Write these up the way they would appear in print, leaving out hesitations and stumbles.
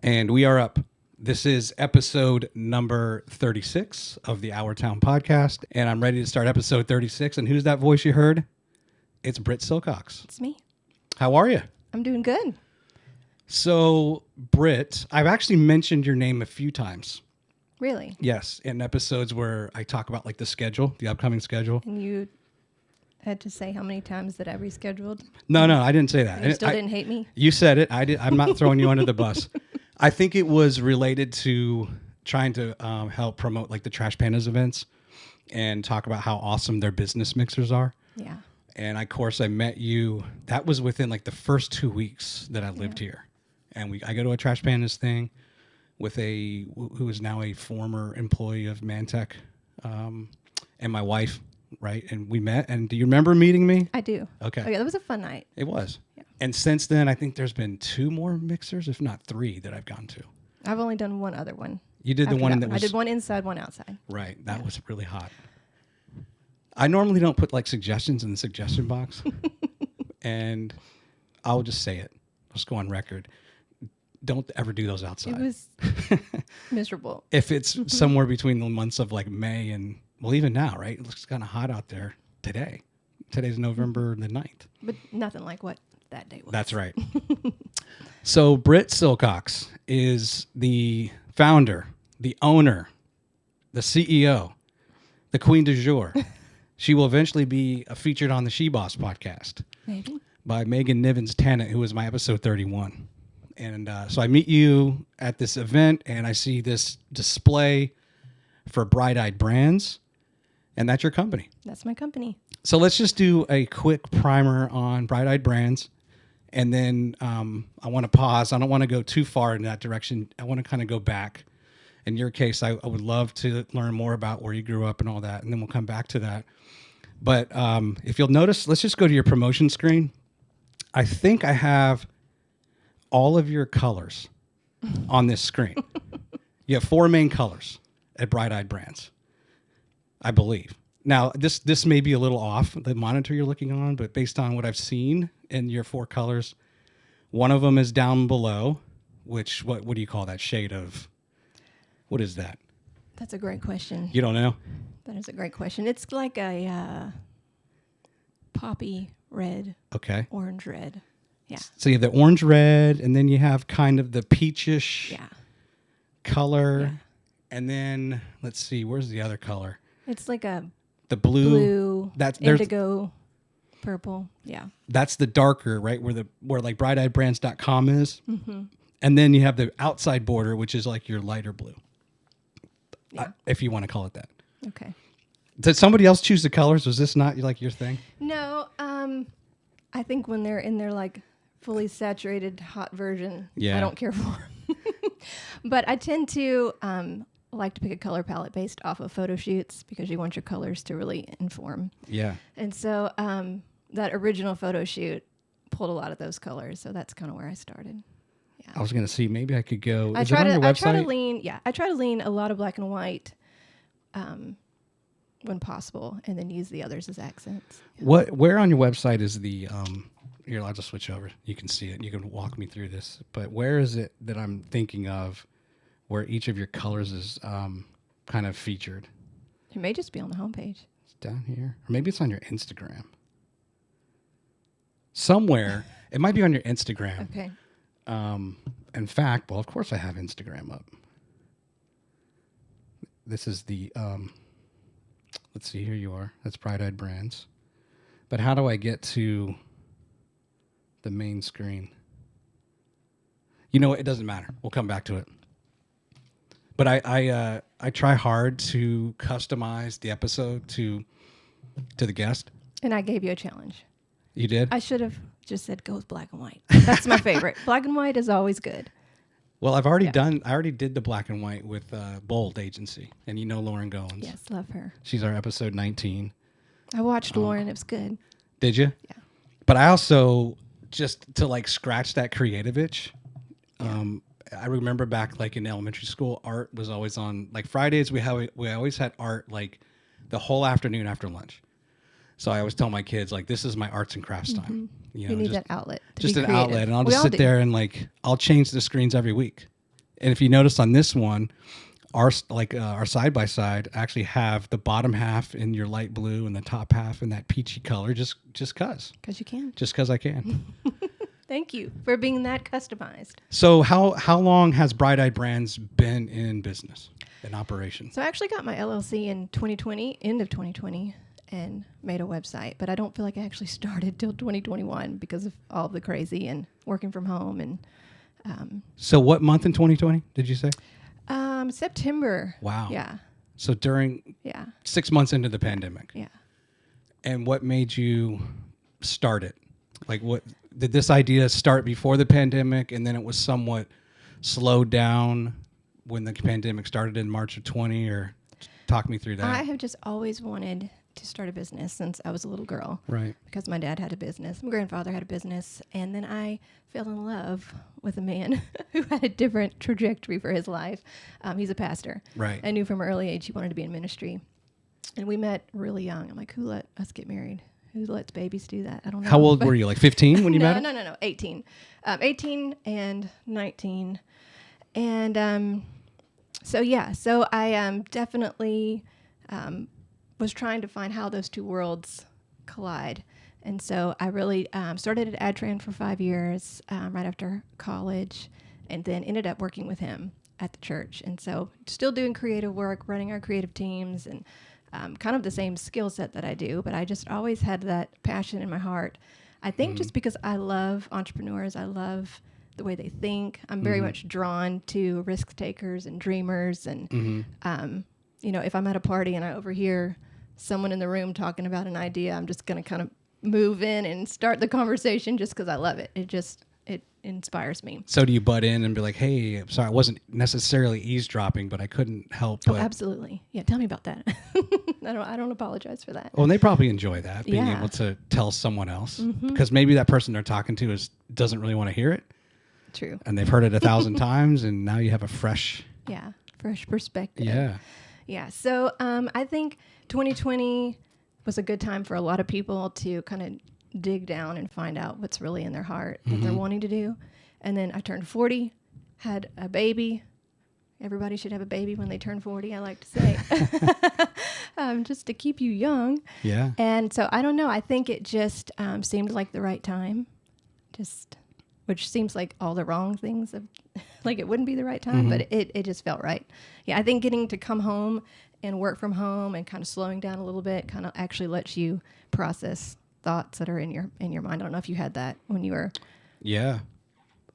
And we are up. This is episode number 36 of the Our Town podcast. And I'm ready to start episode 36. And who's that voice you heard? It's Britt Silcox. It's me. How are you? I'm doing good. So, Britt, I've actually mentioned your name a few times. Really? Yes, in episodes where I talk about like the schedule, the upcoming schedule. And you had to say how many times that I rescheduled? No, I didn't say that. You still didn't hate me? You said it. I'm not throwing you under the bus. I think it was related to trying to help promote like the Trash Pandas events and talk about how awesome their business mixers are. Yeah. And of course, I met you. That was within like the first 2 weeks that I lived here. And I go to a Trash Pandas thing with who is now a former employee of Mantech, and my wife, right? And we met. And do you remember meeting me? I do. Okay. Oh, yeah, that was a fun night. It was. Yeah. And since then, I think there's been 2 more mixers, if not 3, that I've gone to. I've only done one other one. You did the one that was... I did one inside, one outside. Right. That was really hot. I normally don't put like suggestions in the suggestion box. And I'll just say it. Let's go on record. Don't ever do those outside. It was miserable. If it's somewhere between the months of like May and, well, even now, right? It looks kind of hot out there today. Today's November the 9th. But nothing like what that day was. That's right. So Britt Silcox is the founder, the owner, the CEO, the queen du jour. She will eventually be featured on the She Boss podcast. Maybe. By Megan Nivens-Tennant, who was my episode 31. And so I meet you at this event, and I see this display for Bright Eyed Brands, and that's your company. That's my company. So let's just do a quick primer on Bright Eyed Brands, and then I want to pause. I don't want to go too far in that direction. I want to kind of go back. In your case, I would love to learn more about where you grew up and all that, and then we'll come back to that. But if you'll notice, let's just go to your promotion screen. I think I have all of your colors on this screen. You have 4 main colors at Bright Eyed Brands, I believe. Now, this may be a little off, the monitor you're looking on, but based on what I've seen in your 4 colors, one of them is down below, which, what do you call that shade of, what is that? That's a great question. You don't know? That is a great question. It's like a poppy red. Okay. Orange red. Yeah. So you have the orange red, and then you have kind of the peachish color. Yeah. And then, let's see, where's the other color? It's like the blue. Indigo, purple. Yeah. That's the darker, right? Where like brighteyebrand's.com is. Mm-hmm. And then you have the outside border, which is like your lighter blue. Yeah. If you want to call it that. Okay. Did somebody else choose the colors? Was this not like your thing? No. I think when they're in their like fully saturated hot version, I don't care for them. But I tend to like to pick a color palette based off of photo shoots because you want your colors to really inform. Yeah. And so that original photo shoot pulled a lot of those colors. So that's kind of where I started. Yeah. I was going to see, maybe I could go. I try to lean a lot of black and white when possible, and then use the others as accents. Yeah. Where on your website is the, here, I'll just switch over. You can see it. You can walk me through this. But where is it that I'm thinking of where each of your colors is kind of featured? It may just be on the homepage. It's down here. Or maybe it's on your Instagram. Somewhere. It might be on your Instagram. Okay. In fact, well, of course I have Instagram up. This is the, let's see, here you are. That's Bright Eyed Brands. But how do I get to the main screen? You know what? It doesn't matter. We'll come back to it. But I try hard to customize the episode to the guest. And I gave you a challenge. You did? I should have just said go with black and white. That's my favorite. Black and white is always good. Well, I already did the black and white with Bold Agency. And you know Lauren Goins. Yes, love her. She's our episode 19. I watched Lauren. It was good. Did you? Yeah. But I also, just to like scratch that creative itch, I remember back like in elementary school, art was always on, like Fridays we always had art like the whole afternoon after lunch. So I always tell my kids, like, this is my arts and crafts time. You need that outlet. Just an outlet. And I'll just sit there and like, I'll change the screens every week. And if you notice on this one, our side by side actually have the bottom half in your light blue and the top half in that peachy color. Just cause. Because you can. Just cause I can. Thank you for being that customized. So how long has Bright Eyed Brands been in business, in operation? So I actually got my LLC in 2020, end of 2020, and made a website. But I don't feel like I actually started till 2021 because of all the crazy and working from home. And so what month in 2020 did you say? September. Wow. Yeah. So during 6 months into the pandemic. Yeah. And what made you start it? Like, what did this idea start before the pandemic, and then it was somewhat slowed down when the pandemic started in March of 20? Or talk me through that. I have just always wanted to start a business since I was a little girl. Right. Because my dad had a business, my grandfather had a business, and then I fell in love with a man who had a different trajectory for his life. He's a pastor. Right. I knew from an early age he wanted to be in ministry, and we met really young. I'm like, who let us get married? Who lets babies do that? I don't know. How old were you? Like 15 when you met him? No. 18. 18 and 19. And so I definitely was trying to find how those two worlds collide. And so I really started at AdTran for 5 years right after college, and then ended up working with him at the church. And so still doing creative work, running our creative teams, and kind of the same skill set that I do, but I just always had that passion in my heart. I think just because I love entrepreneurs, I love the way they think. I'm very much drawn to risk takers and dreamers. And, if I'm at a party and I overhear someone in the room talking about an idea, I'm just going to kind of move in and start the conversation just because I love it. It inspires me. So do you butt in and be like, hey, I'm sorry, I wasn't necessarily eavesdropping, but I couldn't help but... Oh, absolutely. Yeah, tell me about that. I don't apologize for that. Well, and they probably enjoy that, being able to tell someone else, because maybe that person they're talking to doesn't really want to hear it. True. And they've heard it 1,000 times, and now you have a fresh... Yeah, fresh perspective. Yeah. Yeah, so I think 2020 was a good time for a lot of people to kind of dig down and find out what's really in their heart that they're wanting to do. And then I turned 40, had a baby. Everybody should have a baby when they turn 40, I like to say, just to keep you young. Yeah. And so I don't know. I think it just seemed like the right time, which seems like all the wrong things, like it wouldn't be the right time, but it just felt right. Yeah, I think getting to come home and work from home and kind of slowing down a little bit kind of actually lets you process thoughts that are in your mind. I don't know if you had that when you were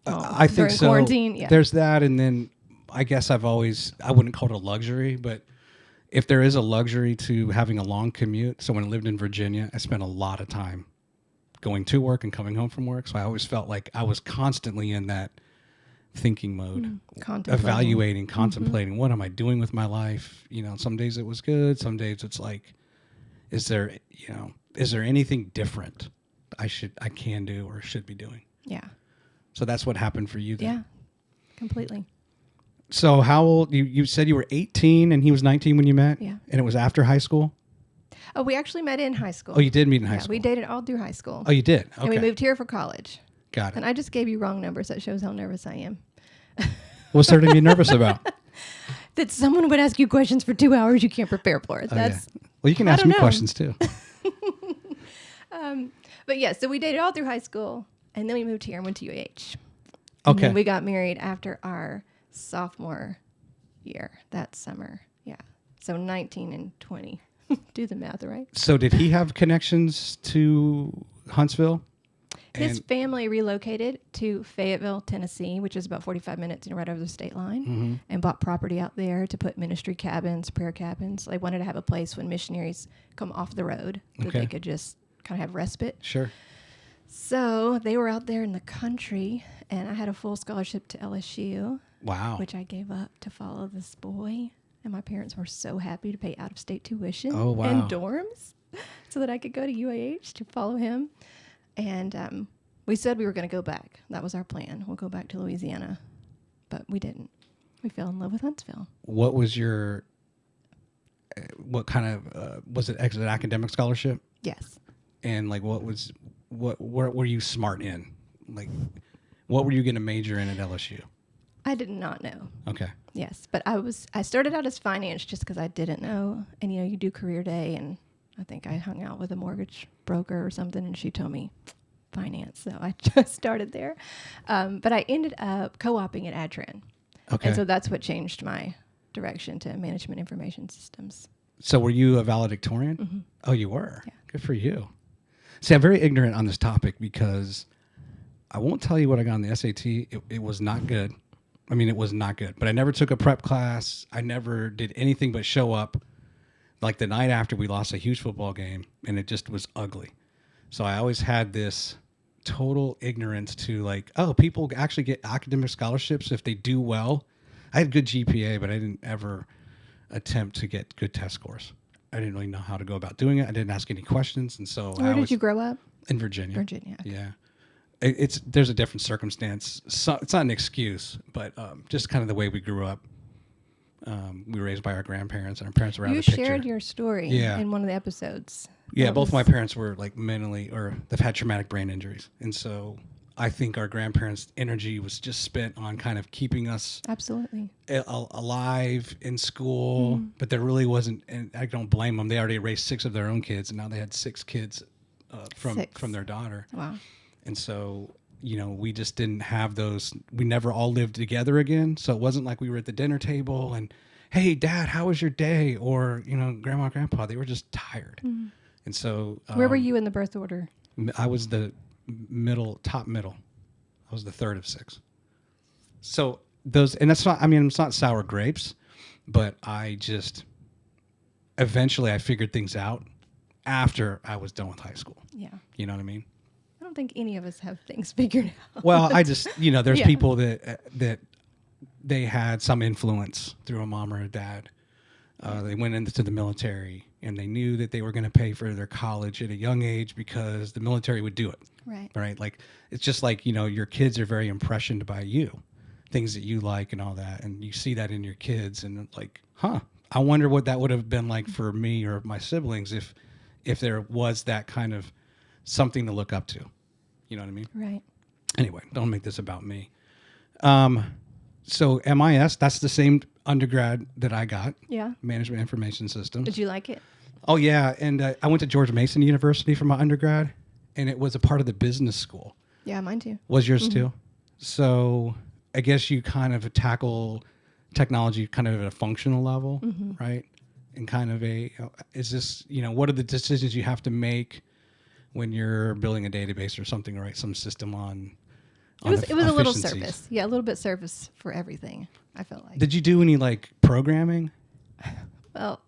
I think during so. Quarantine. Yeah. There's that, and then I guess I wouldn't call it a luxury, but if there is a luxury to having a long commute, so when I lived in Virginia, I spent a lot of time going to work and coming home from work, so I always felt like I was constantly in that thinking mode, evaluating, contemplating, what am I doing with my life? Some days it was good, some days it's like, is there anything different I can do or should be doing? Yeah. So that's what happened for you then. Yeah, completely. So how old, you said you were 18 and he was 19 when you met? Yeah. And it was after high school? Oh, we actually met in high school. Oh, you did meet in high school? We dated all through high school. Oh, you did? Okay. And we moved here for college. Got it. And I just gave you wrong numbers. That shows how nervous I am. What's there to be nervous about? That someone would ask you questions for 2 hours you can't prepare for it. Well, you can ask me questions too. But yeah, so we dated all through high school, and then we moved here and went to UH. And Okay. then we got married after our sophomore year that summer. Yeah. So 19 and 20. Do the math, right? So did he have connections to Huntsville? His family relocated to Fayetteville, Tennessee, which is about 45 minutes right over the state line, and bought property out there to put ministry cabins, prayer cabins. They wanted to have a place when missionaries come off the road that they could just kind of have respite. Sure. So they were out there in the country, and I had a full scholarship to LSU. Wow. Which I gave up to follow this boy. And my parents were so happy to pay out-of-state tuition and dorms so that I could go to UAH to follow him. And we said we were going to go back. That was our plan. We'll go back to Louisiana. But we didn't. We fell in love with Huntsville. What was your, what kind of, was it an academic scholarship? Yes. And like, what were you smart in? Like, what were you going to major in at LSU? I did not know. Okay. Yes, but I started out as finance just because I didn't know. And, you do career day, and I think I hung out with a mortgage broker or something, and she told me finance. So I just started there. But I ended up co-oping at Adtran. Okay. And so that's what changed my direction to management information systems. So were you a valedictorian? Mm-hmm. Oh, you were? Yeah. Good for you. See, I'm very ignorant on this topic because I won't tell you what I got on the SAT. It was not good. I mean, it was not good. But I never took a prep class. I never did anything but show up. Like the night after, we lost a huge football game, and it just was ugly. So I always had this total ignorance to like, oh, people actually get academic scholarships if they do well. I had good GPA, but I didn't ever attempt to get good test scores. I didn't really know how to go about doing it. I didn't ask any questions, and so Where did you grow up? In Virginia. Virginia. Okay. Yeah. There's a different circumstance. So it's not an excuse, but just kind of the way we grew up. We were raised by our grandparents, and our parents were out of the picture. You shared your story in one of the episodes. Yeah, both my parents were like mentally, or they've had traumatic brain injuries, and so I think our grandparents' energy was just spent on kind of keeping us absolutely alive in school. But there really wasn't, and I don't blame them. They already raised 6 of their own kids, and now they had 6 kids from their daughter. Wow. And so, we just didn't have those. We never all lived together again. So it wasn't like we were at the dinner table and, hey, Dad, how was your day? Or, Grandma, Grandpa, they were just tired. Mm. And so. Where were you in the birth order? I was the top middle. I was the third of 6. So and that's not, it's not sour grapes, but eventually I figured things out after I was done with high school. Yeah. You know what I mean? I don't think any of us have things figured out. Well, I just, there's people that they had some influence through a mom or a dad. They went into the military, and they knew that they were going to pay for their college at a young age because the military would do it. Right. Right. Like, it's just like, your kids are very impressioned by you, things that you like and all that. And you see that in your kids, and it's like, I wonder what that would have been like for me or my siblings if there was that kind of something to look up to. You know what I mean? Right. Anyway, don't make this about me. So MIS, that's the same undergrad that I got. Yeah. Management Information Systems. Did you like it? Oh, yeah. And I went to George Mason University for my undergrad, and it was a part of the business school. Yeah, mine too. Was yours too? So I guess you kind of tackle technology kind of at a functional level, right? And kind of is this, what are the decisions you have to make when you're building a database or something, right? Some system on it was a little service. Yeah, a little bit service for everything, I felt like. Did you do any like programming? Well,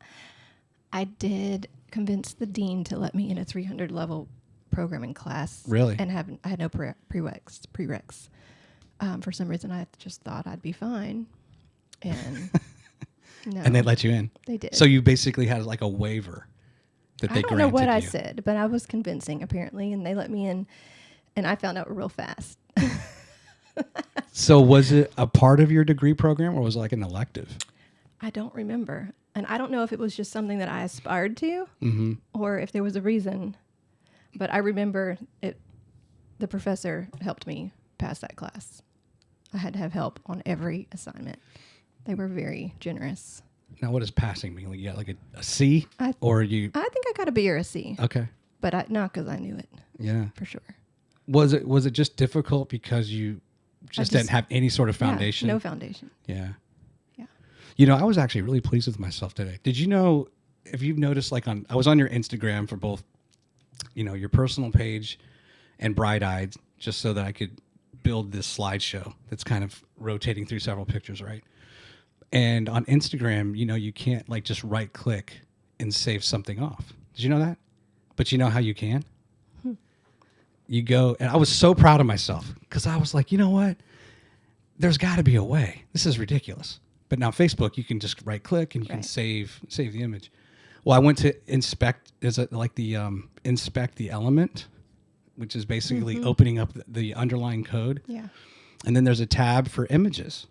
I did convince the dean to let me in a 300 level programming class. Really? And I had no prereqs. For some reason, I just thought I'd be fine. And no. And they let you in? They did. So you basically had like a waiver that they granted you. I don't know what I said, but I was convincing apparently, and they let me in, and I found out real fast. So was it a part of your degree program, or was it like an elective? I don't remember. And I don't know if it was just something that I aspired to or if there was a reason. But I remember the professor helped me pass that class. I had to have help on every assignment. They were very generous. Now, what does passing mean? Like, you got like a C? Or you? I think I got a B or a C. Okay. But not because I knew it. Yeah. For sure. Was it just difficult because you just didn't have any sort of foundation? Yeah, no foundation. Yeah. Yeah. I was actually really pleased with myself today. Did you know, if you've noticed, like I was on your Instagram for both, your personal page and Bright Eyed, just so that I could build this slideshow that's kind of rotating through several pictures, right? And on Instagram, you can't like just right click and save something off. Did you know that? But you know how you can? You go, and I was so proud of myself because I was like, you know what? There's got to be a way. This is ridiculous. But now Facebook, you can just right click and you can save the image. Well, I went to inspect. Is it like the inspect the element, which is basically opening up the underlying code. Yeah. And then there's a tab for images.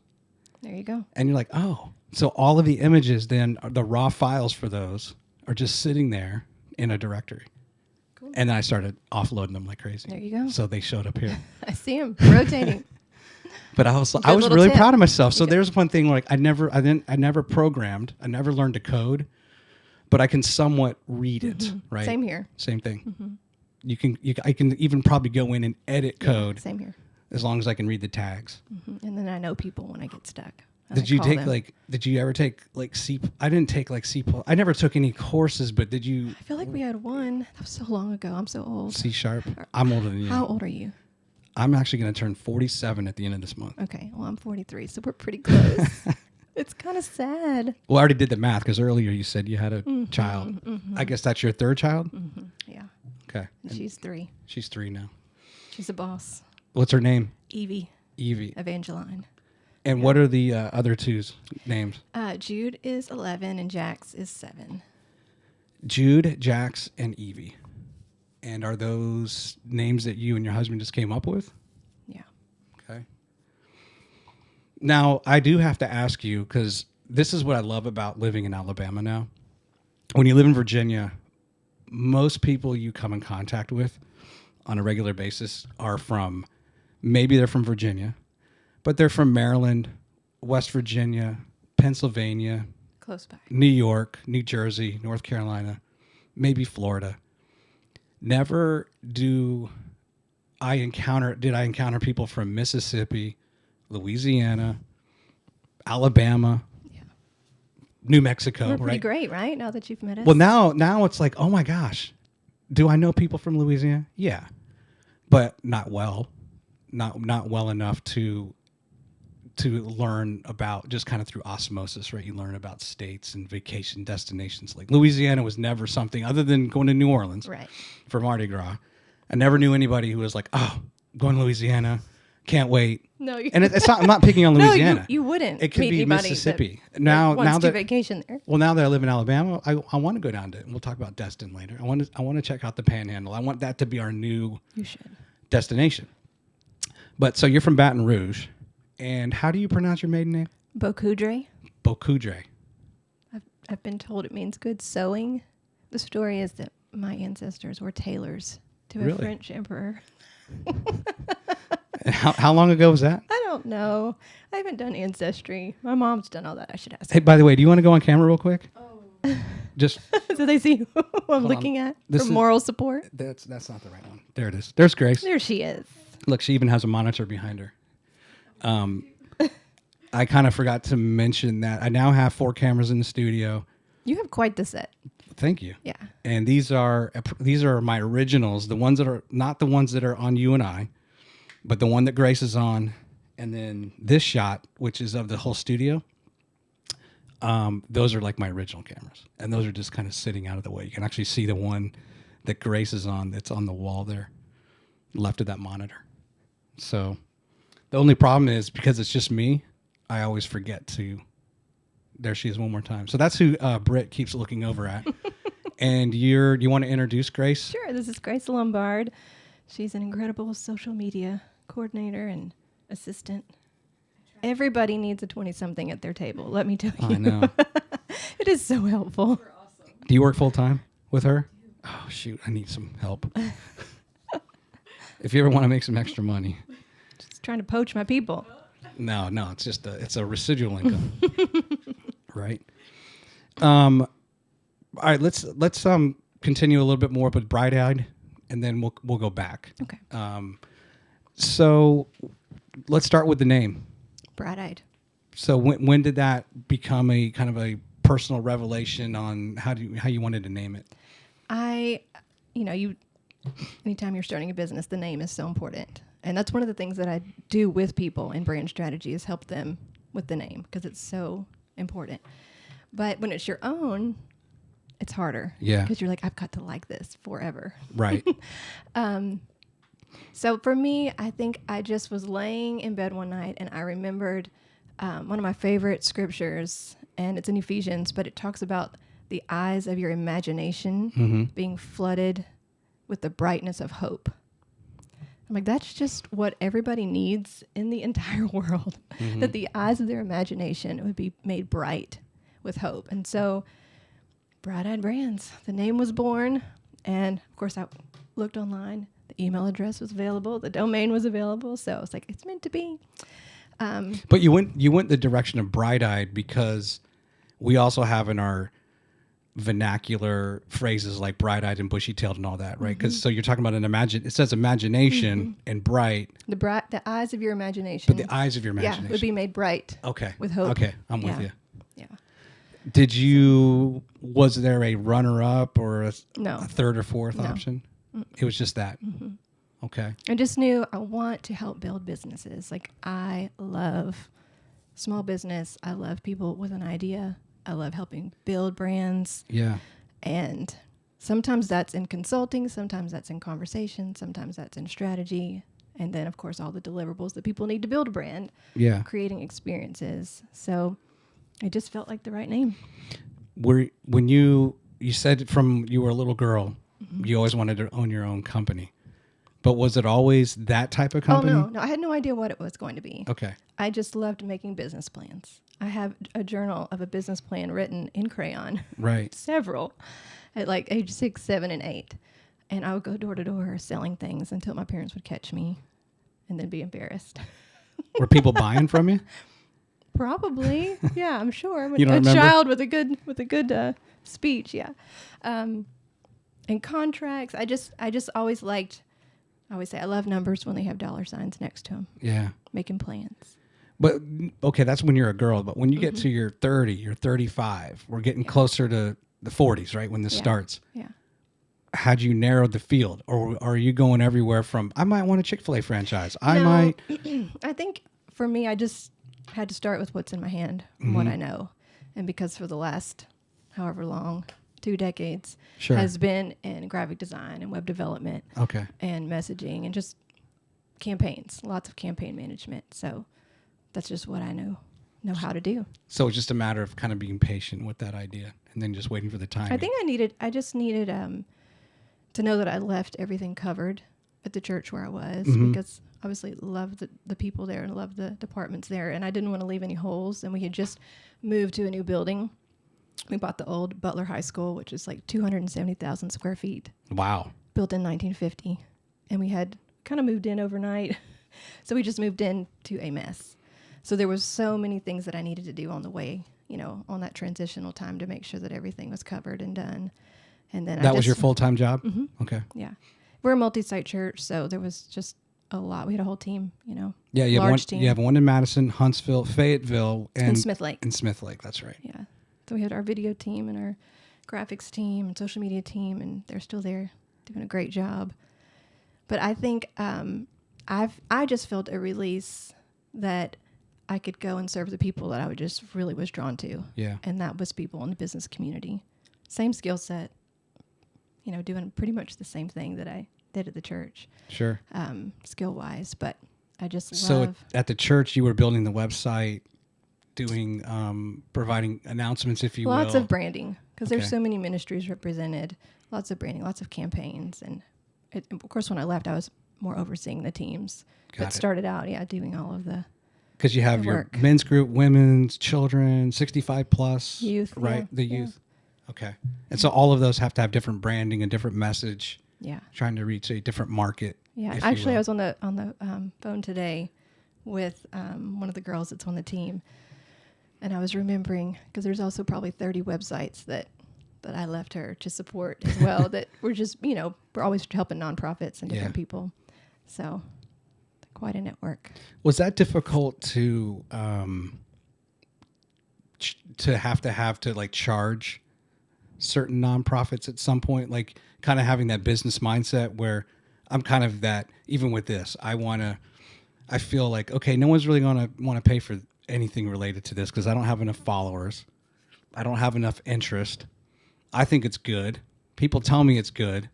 There you go. And you're like, oh, so all of the images then, the raw files for those are just sitting there in a directory. Cool. And then I started offloading them like crazy. There you go. So they showed up here. I see them rotating. But I was little really tip. proud of myself. So there's one thing like I never programmed. I never learned to code, but I can somewhat read it. Right. Same here. Same thing. I can even probably go in and edit code. Same here. As long as I can read the tags. And then I know people when I get stuck. Did you ever take like C? I didn't take like C++. I never took any courses, but did you? I feel like we had one. That was so long ago. I'm so old. C#. I'm older than you. How old are you? I'm actually going to turn 47 at the end of this month. Okay. Well, I'm 43, so we're pretty close. It's kind of sad. Well, I already did the math because earlier you said you had a child. I guess that's your third child? Yeah. Okay. And she's 3. She's 3 now. She's a boss. What's her name? Evie. Evangeline. And what are the other two's names? Jude is 11 and Jax is 7. Jude, Jax, and Evie. And are those names that you and your husband just came up with? Yeah. Okay. Now, I do have to ask you, because this is what I love about living in Alabama now. When you live in Virginia, most people you come in contact with on a regular basis are from, maybe they're from Virginia, but they're from Maryland, West Virginia, Pennsylvania, close by, New York, New Jersey, North Carolina, maybe Florida. Never did I encounter people from Mississippi, Louisiana, Alabama, New Mexico. We're pretty great, right? Now that you've met us. Well, now it's like, oh my gosh, do I know people from Louisiana? Yeah, but not well enough to learn about, just kind of through osmosis, right? You learn about states and vacation destinations. Like Louisiana was never something other than going to New Orleans, right, for Mardi Gras. I never knew anybody who was like, oh, going to Louisiana, can't wait. No, and it's not. I'm not picking on Louisiana. No, you wouldn't. It could meet be anybody Mississippi. that Now wants that to vacation there. Well, now that I live in Alabama, I want to go down to. We'll talk about Destin later. I want to check out the Panhandle. I want that to be our new destination. But so you're from Baton Rouge, and how do you pronounce your maiden name? Bocudre. Bocudre. I've been told it means good sewing. The story is that my ancestors were tailors to a French emperor. How long ago was that? I don't know. I haven't done ancestry. My mom's done all that. I should ask. Hey, by the way, do you want to go on camera real quick? Oh. Just so they see who I'm looking at for moral support. That's not the right one. There it is. There's Grace. There she is. Look, she even has a monitor behind her. I kind of forgot to mention that I now have 4 cameras in the studio. You have quite the set. Thank you. Yeah. And these are my originals, the ones that are not the ones that are on you and I, but the one that Grace is on, and then this shot, which is of the whole studio. Those are like my original cameras, and those are just kind of sitting out of the way. You can actually see the one that Grace is on that's on the wall there, left of that monitor. So the only problem is because it's just me, I always forget to. There she is one more time. So that's who Britt keeps looking over at. And you want to introduce Grace? Sure. This is Grace Lombard. She's an incredible social media coordinator and assistant. Everybody needs a 20-something at their table, let me tell you. I know. It is so helpful. Awesome. Do you work full-time with her? Oh, shoot. I need some help. If you ever want to make some extra money. Just trying to poach my people. No, it's just it's a residual income. Right? All right, let's continue a little bit more with Bright-Eyed, and then we'll go back. Okay. So let's start with the name. Bright-Eyed. So when did that become a kind of a personal revelation on how you wanted to name it? Anytime you're starting a business, the name is so important. And that's one of the things that I do with people in brand strategy is help them with the name because it's so important. But when it's your own, it's harder. Yeah. Because you're like, I've got to like this forever. Right. So for me, I think I just was laying in bed one night and I remembered one of my favorite scriptures, and it's in Ephesians, but it talks about the eyes of your imagination being flooded with the brightness of hope. I'm like, that's just what everybody needs in the entire world, that the eyes of their imagination would be made bright with hope. And so Bright-Eyed Brands, the name was born. And of course I looked online. The email address was available. The domain was available. So I was like, it's meant to be. But you went the direction of bright-eyed because we also have in our vernacular phrases like bright-eyed and bushy-tailed and all that, right? Because so you're talking about it says imagination and bright. The eyes of your imagination. But the eyes of your imagination. Yeah, would be made bright. Okay. With hope. Okay, I'm with you. Yeah. Was there a runner-up or a No. third or fourth No. option? It was just that. Okay. I just knew I want to help build businesses. Like, I love small business. I love people with an idea. I love helping build brands. Yeah. And sometimes that's in consulting. Sometimes that's in conversation. Sometimes that's in strategy. And then, of course, all the deliverables that people need to build a brand. Yeah. Creating experiences. So it just felt like the right name. When you said from you were a little girl, you always wanted to own your own company. But was it always that type of company? Oh, no. I had no idea what it was going to be. Okay. I just loved making business plans. I have a journal of a business plan written in crayon. Right. Several. At like age 6, 7, and 8. And I would go door to door selling things until my parents would catch me and then be embarrassed. Were people buying from you? Probably. Yeah, I'm sure. You don't remember? Child with a good speech, yeah. And contracts. I just always liked, I always say I love numbers when they have dollar signs next to them. Yeah. Making plans. But okay, that's when you're a girl. But when you get to your 30, you're 35. We're getting closer to the 40s, right? When this starts. Yeah. Had you narrowed the field, or are you going everywhere from? I might want a Chick-fil-A franchise. I think for me, I just had to start with what's in my hand, and what I know, and because for the last however long, 2 decades, has been in graphic design and web development, and messaging and just campaigns, lots of campaign management. So that's just what I know how to do. So it's just a matter of kind of being patient with that idea and then just waiting for the time. I think I just needed to know that I left everything covered at the church where I was, because obviously loved the people there and loved the departments there, and I didn't want to leave any holes. And we had just moved to a new building. We bought the old Butler High School, which is like 270,000 square feet. Wow. Built in 1950. And we had kind of moved in overnight. So we just moved in to a mess. So there was so many things that I needed to do on the way, on that transitional time to make sure that everything was covered and done. And then that was your full-time job? Mm-hmm. Okay. Yeah. We're a multi-site church, so there was just a lot. We had a whole team, Yeah, you large team. You have one in Madison, Huntsville, Fayetteville, and Smith Lake. In Smith Lake, that's right. Yeah. So we had our video team and our graphics team and social media team, and they're still there doing a great job. But I think I just felt a release that I could go and serve the people that I just really was drawn to. Yeah. And that was people in the business community. Same skill set, doing pretty much the same thing that I did at the church. Sure. Skill-wise, but I just So at the church, you were building the website, doing, providing announcements, if you will. Lots of branding, because there's so many ministries represented. Lots of branding, lots of campaigns. And of course, when I left, I was more overseeing the teams. But started out, doing all of the because you have your men's group, women's, children, 65 plus. Youth. Right, the youth. Okay. And so all of those have to have different branding and different message. Yeah. Trying to reach a different market. Yeah. Actually, I was on the phone today with one of the girls that's on the team. And I was remembering, because there's also probably 30 websites that I left her to support as well, that we're just, we're always helping nonprofits and different people. So quite a network. Was that difficult to have to like charge certain nonprofits at some point, like kind of having that business mindset where I'm kind of that, even with this, I feel like, okay, no one's really going to want to pay for anything related to this because I don't have enough followers. I don't have enough interest. I think it's good. People tell me it's good,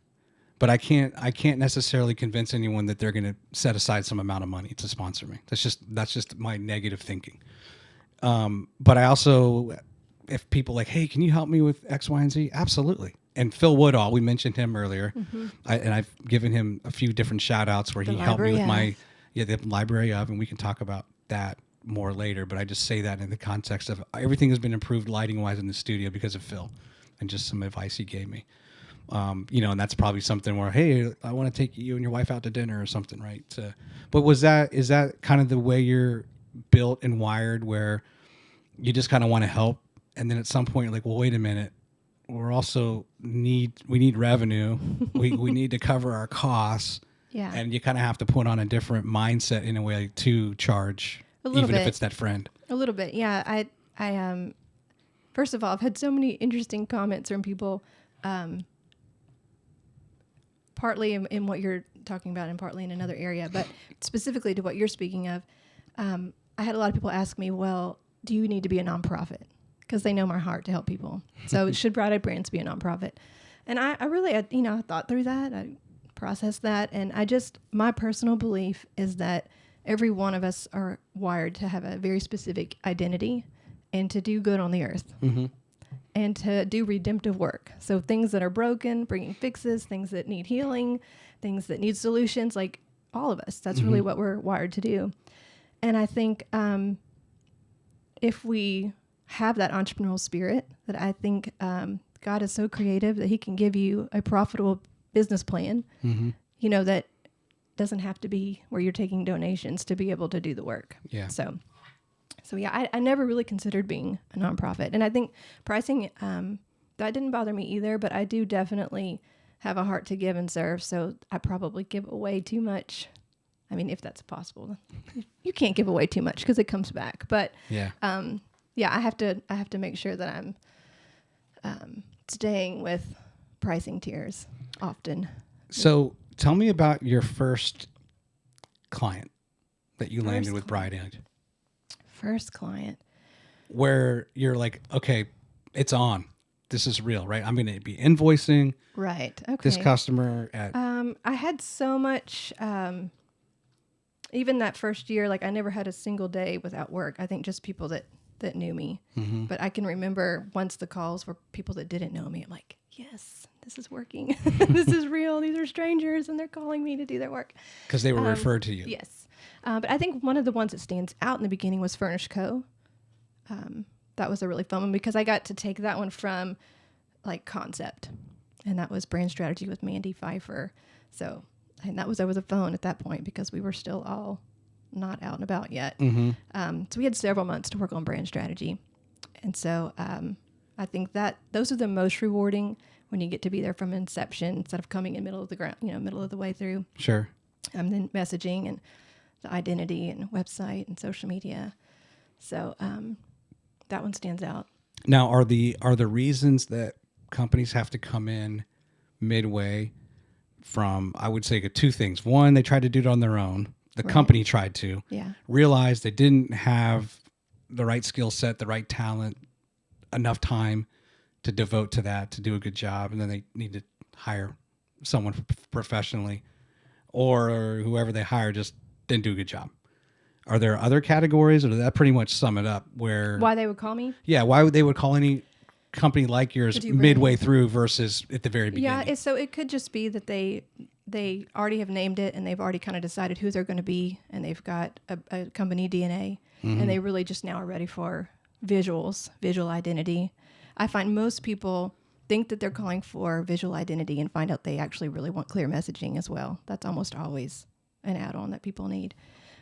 but I can't necessarily convince anyone that they're going to set aside some amount of money to sponsor me. That's just my negative thinking. But I also, if people like, hey, can you help me with X, Y, and Z? Absolutely. And Phil Woodall, we mentioned him earlier, and I've given him a few different shout outs where he helped me with the library of, and we can talk about that more later. But I just say that in the context of everything has been improved lighting wise in the studio because of Phil and just some advice he gave me. And that's probably something where, hey, I want to take you and your wife out to dinner or something, right? But is that kind of the way you're built and wired, where you just kind of want to help, and then at some point you're like, well, wait a minute, we need revenue, we need to cover our costs, and you kind of have to put on a different mindset in a way to charge, even if it's that friend. A little bit, yeah. I first of all, I've had so many interesting comments from people. Partly in what you're talking about and partly in another area, but specifically to what you're speaking of, I had a lot of people ask me, well, do you need to be a nonprofit? Because they know my heart to help people. So should Bright Eyed Brands be a nonprofit? And I really, I thought through that. I processed that. And my personal belief is that every one of us are wired to have a very specific identity and to do good on the earth. Mm-hmm. And to do redemptive work. So things that are broken, bringing fixes, things that need healing, things that need solutions, like all of us. That's really what we're wired to do. And I think if we have that entrepreneurial spirit, that I think God is so creative that he can give you a profitable business plan, that doesn't have to be where you're taking donations to be able to do the work. Yeah. So yeah, I never really considered being a nonprofit. And I think pricing, that didn't bother me either, but I do definitely have a heart to give and serve. So I probably give away too much. I mean, if that's possible. You can't give away too much because it comes back. But I have to make sure that I'm staying with pricing tiers often. So tell me about your first client that you landed with Bright Eyed. First client. Where you're like, okay, it's on. This is real, right? I'm going to be invoicing. Right. Okay. This customer at. I had so much. Even that first year, like I never had a single day without work. I think just people that knew me. Mm-hmm. But I can remember once the calls were people that didn't know me. I'm like, yes, this is working. This is real. These are strangers, and they're calling me to do their work. Because they were referred to you. Yes. But I think one of the ones that stands out in the beginning was Furnish Co. That was a really fun one because I got to take that one from like concept, and that was brand strategy with Mandy Pfeiffer. So, and that was over the phone at that point because we were still all not out and about yet. Mm-hmm. So we had several months to work on brand strategy, and so I think that those are the most rewarding when you get to be there from inception instead of coming in middle of the way through. Sure. Then messaging and the identity and website and social media. So that one stands out. Now, are the reasons that companies have to come in midway from, I would say, two things. One, they tried to do it on their own. The company tried to. Yeah. Realized they didn't have the right skill set, the right talent, enough time to devote to that, to do a good job, and then they need to hire someone professionally, or whoever they hire just didn't do a good job. Are there other categories, or does that pretty much sum it up? Why they would call me? Yeah, why would they would call any company like yours midway through versus at the very beginning? Yeah, so it could just be that they already have named it and they've already kind of decided who they're going to be, and they've got a company DNA, and they really just now are ready for visual identity. I find most people think that they're calling for visual identity and find out they actually really want clear messaging as well. That's almost always an add-on that people need.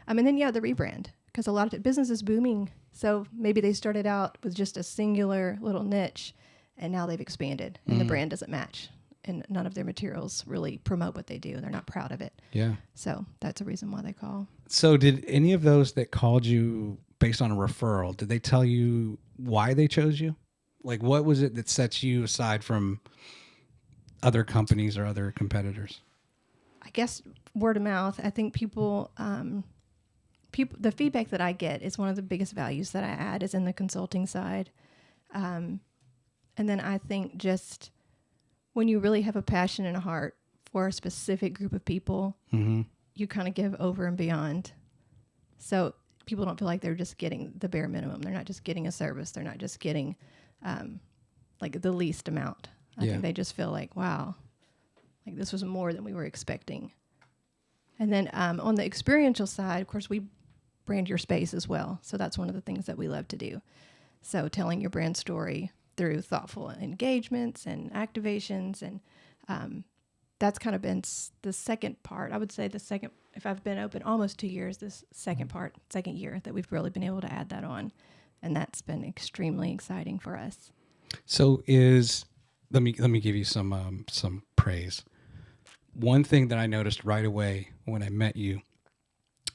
And then, the rebrand, because a lot of business is booming. So maybe they started out with just a singular little niche, and now they've expanded, and the brand doesn't match. And none of their materials really promote what they do. They're not proud of it. Yeah. So that's a reason why they call. So did any of those that called you based on a referral, did they tell you why they chose you? Like, what was it that sets you aside from other companies or other competitors? I guess word of mouth. I think people, the feedback that I get is one of the biggest values that I add is in the consulting side. And then I think just when you really have a passion and a heart for a specific group of people, you kind of give over and beyond. So people don't feel like they're just getting the bare minimum. They're not just getting a service. They're not just getting like the least amount. I think they just feel like, wow, like this was more than we were expecting. And then on the experiential side, of course, we brand your space as well. So that's one of the things that we love to do. So telling your brand story through thoughtful engagements and activations and That's kind of been the second part. I would say if I've been open almost 2 years, this second year that we've really been able to add that on. And that's been extremely exciting for us. So let me give you some praise. One thing that I noticed right away when I met you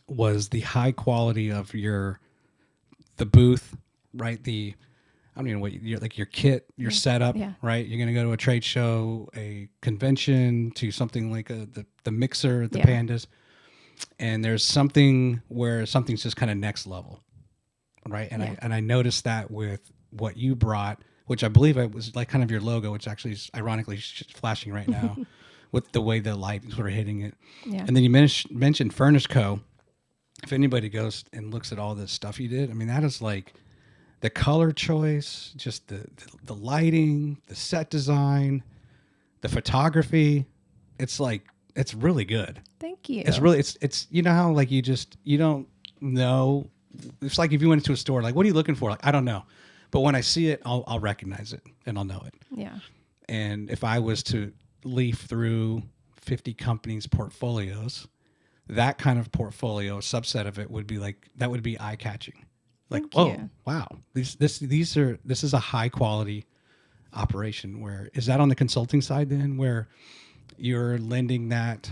was the high quality of the booth, right? I don't even know what your kit, your setup, right? You're going to go to a trade show, a convention, to something like the mixer at the Pandas. And there's something where something's just kind of next level, right? And I noticed that with what you brought, which I believe it was like kind of your logo, which actually is ironically flashing right now with the way the light is sort of hitting it. Yeah. And then you mentioned Furnish Co. If anybody goes and looks at all this stuff you did, I mean, that is like the color choice, just the lighting, the set design, the photography. It's really good. Thank you. It's you know how like you don't know. It's like if you went into a store, like, what are you looking for? Like, I don't know. But when I see it, I'll recognize it and I'll know it. Yeah. And if I was to leaf through 50 companies' portfolios, that kind of portfolio, a subset of it would be eye-catching. Like, oh, wow, this is a high-quality operation. Where is that on the consulting side then, where you're lending that?